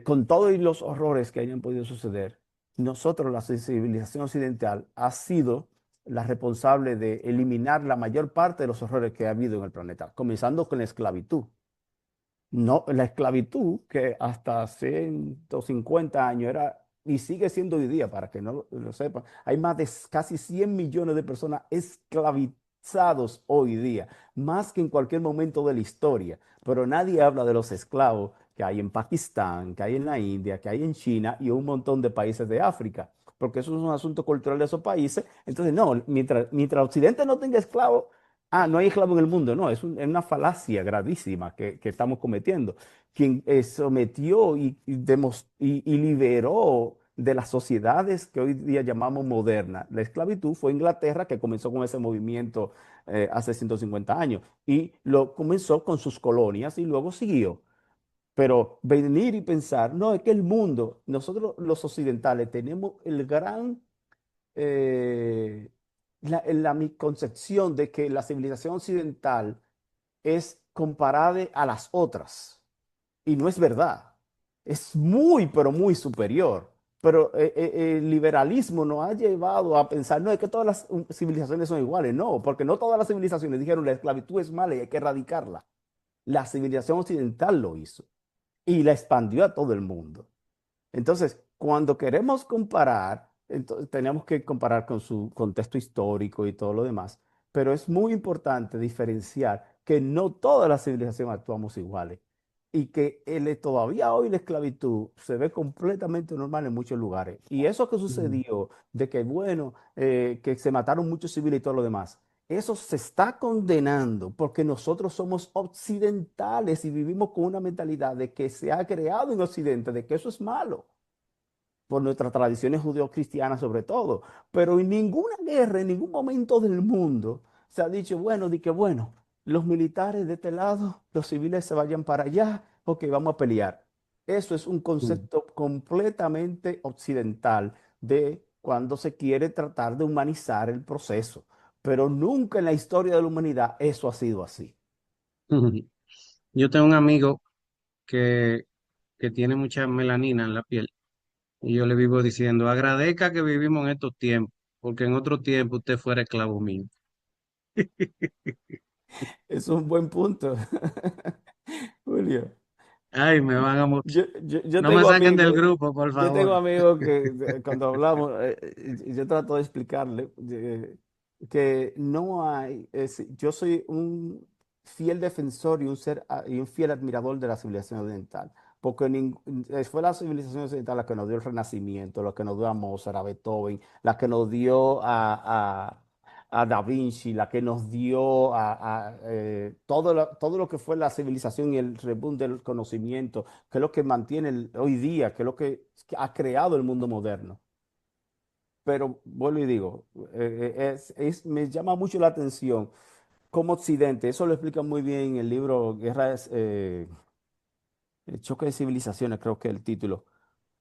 Speaker 8: con todos los horrores que hayan podido suceder, nosotros, la civilización occidental, ha sido la responsable de eliminar la mayor parte de los horrores que ha habido en el planeta, comenzando con la esclavitud. No, la esclavitud, que hasta 150 años era, y sigue siendo hoy día, para que no lo sepan, hay más de casi 100 millones de personas esclavizados hoy día, más que en cualquier momento de la historia. Pero nadie habla de los esclavos que hay en Pakistán, que hay en la India, que hay en China y un montón de países de África, porque eso es un asunto cultural de esos países. Entonces, no, mientras Occidente no tenga esclavos, no hay esclavo en el mundo. No, es una falacia gravísima que estamos cometiendo. Quien sometió y liberó de las sociedades que hoy día llamamos modernas la esclavitud fue Inglaterra, que comenzó con ese movimiento hace 150 años y lo comenzó con sus colonias y luego siguió. Pero venir y pensar, no, es que el mundo, nosotros los occidentales tenemos el gran mi concepción de que la civilización occidental es comparable a las otras. Y no es verdad. Es muy, pero muy superior. Pero el liberalismo nos ha llevado a pensar, no, es que todas las civilizaciones son iguales. No, porque no todas las civilizaciones dijeron la esclavitud es mala y hay que erradicarla. La civilización occidental lo hizo y la expandió a todo el mundo. Entonces, cuando queremos comparar, entonces tenemos que comparar con su contexto histórico y todo lo demás, pero es muy importante diferenciar que no todas las civilizaciones actuamos iguales y que todavía hoy la esclavitud se ve completamente normal en muchos lugares. Y eso que
Speaker 1: mm,
Speaker 8: sucedió, de que bueno, que se mataron muchos civiles y todo lo demás, eso se está condenando porque nosotros somos occidentales y vivimos con una mentalidad de que se ha creado en Occidente, de que eso es malo, por nuestras tradiciones judeocristianas sobre todo. Pero en ninguna guerra, en ningún momento del mundo, se ha dicho, bueno, de que bueno, los militares de este lado, los civiles se vayan para allá, ok, vamos a pelear. Eso es un
Speaker 1: Mm.
Speaker 8: concepto completamente occidental de cuando se quiere tratar de humanizar el proceso. Pero nunca en la historia de la humanidad eso ha sido así.
Speaker 1: Yo tengo un amigo que, que tiene mucha melanina en la piel y yo le vivo diciendo, agradezca que vivimos en estos tiempos, porque en otro tiempo usted fuera esclavo mío.
Speaker 8: Es un buen punto, Julio.
Speaker 1: Ay, me van a...
Speaker 8: Yo
Speaker 1: No me
Speaker 8: tengo
Speaker 1: saquen del
Speaker 8: amigos,
Speaker 1: grupo, por
Speaker 8: yo tengo
Speaker 1: favor.
Speaker 8: amigos que cuando hablamos, yo trato de explicarle que no hay, yo soy un fiel defensor y y un fiel admirador de la civilización occidental, porque fue la civilización occidental la que nos dio el Renacimiento, la que nos dio a Mozart, a Beethoven, la que nos dio a Da Vinci, la que nos dio todo lo que fue la civilización y el reboot del conocimiento, que es lo que mantiene hoy día, que es lo que ha creado el mundo moderno. Pero vuelvo y digo, me llama mucho la atención como Occidente, eso lo explica muy bien en el libro El choque de civilizaciones, creo que es el título,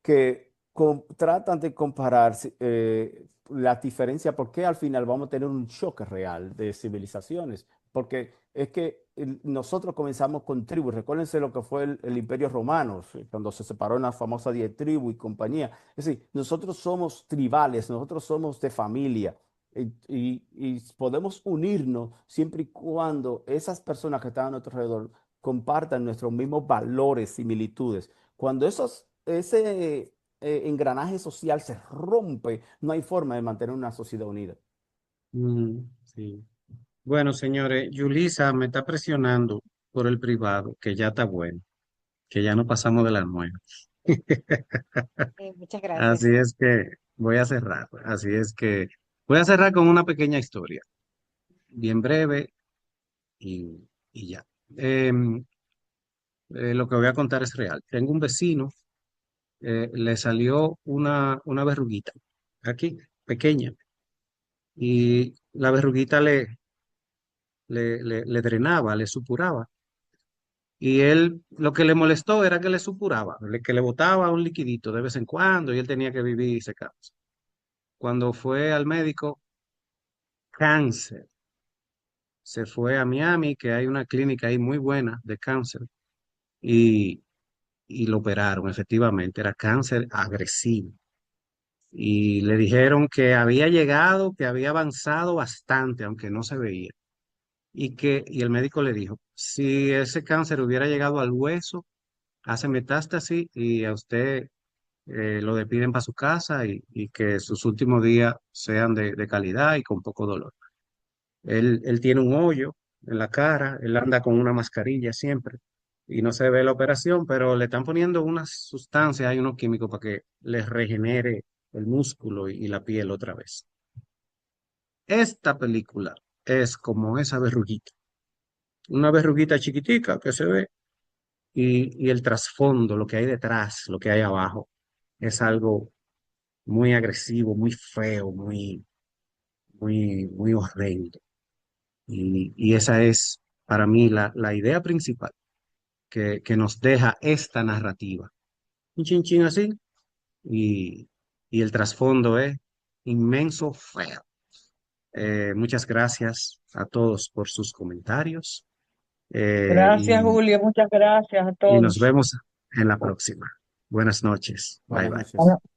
Speaker 8: que tratan de comparar las diferencias, porque al final vamos a tener un choque real de civilizaciones, porque es que nosotros comenzamos con tribus, recuérdense lo que fue el Imperio Romano, cuando se separó en la famosa 10 tribus y compañía, es decir, nosotros somos tribales, nosotros somos de familia. Y podemos unirnos siempre y cuando esas personas que están a nuestro alrededor compartan nuestros mismos valores, similitudes. Cuando ese engranaje social se rompe, no hay forma de mantener una sociedad unida.
Speaker 1: Sí. Bueno, señores, Yulisa me está presionando por el privado, que ya está bueno, que ya no pasamos de las 9.
Speaker 3: Muchas gracias.
Speaker 1: Así es que voy a cerrar. Así es que voy a cerrar con una pequeña historia, bien breve y ya. Em, lo que voy a contar es real. Tengo un vecino, le salió una verruguita aquí, pequeña, y la verruguita le drenaba, le supuraba. Y él, lo que le molestó era que le supuraba, que le botaba un liquidito de vez en cuando y él tenía que vivir y secarse. Cuando fue al médico, cáncer. Se fue a Miami, que hay una clínica ahí muy buena de cáncer, y, y lo operaron, efectivamente, era cáncer agresivo. Y le dijeron que había llegado, que había avanzado bastante, aunque no se veía. Y el médico le dijo, si ese cáncer hubiera llegado al hueso, hace metástasis y a usted lo despiden para su casa y que sus últimos días sean de calidad y con poco dolor. Él tiene un hoyo en la cara, él anda con una mascarilla siempre y no se ve la operación, pero le están poniendo unas sustancias, hay unos químicos para que les regenere el músculo y la piel otra vez. Esta película es como esa verruguita, una verruguita chiquitica que se ve y el trasfondo, lo que hay detrás, lo que hay abajo, es algo muy agresivo, muy feo, muy horrendo. Y esa es para mí la idea principal que nos deja esta narrativa. Un chin así y, y el trasfondo es inmenso, feo. Muchas gracias a todos por sus comentarios
Speaker 9: Gracias, Julio. Muchas gracias a
Speaker 1: y nos
Speaker 9: todos.
Speaker 1: vemos en la próxima. Buenas noches. Bye
Speaker 8: Buenas
Speaker 1: bye.
Speaker 8: noches.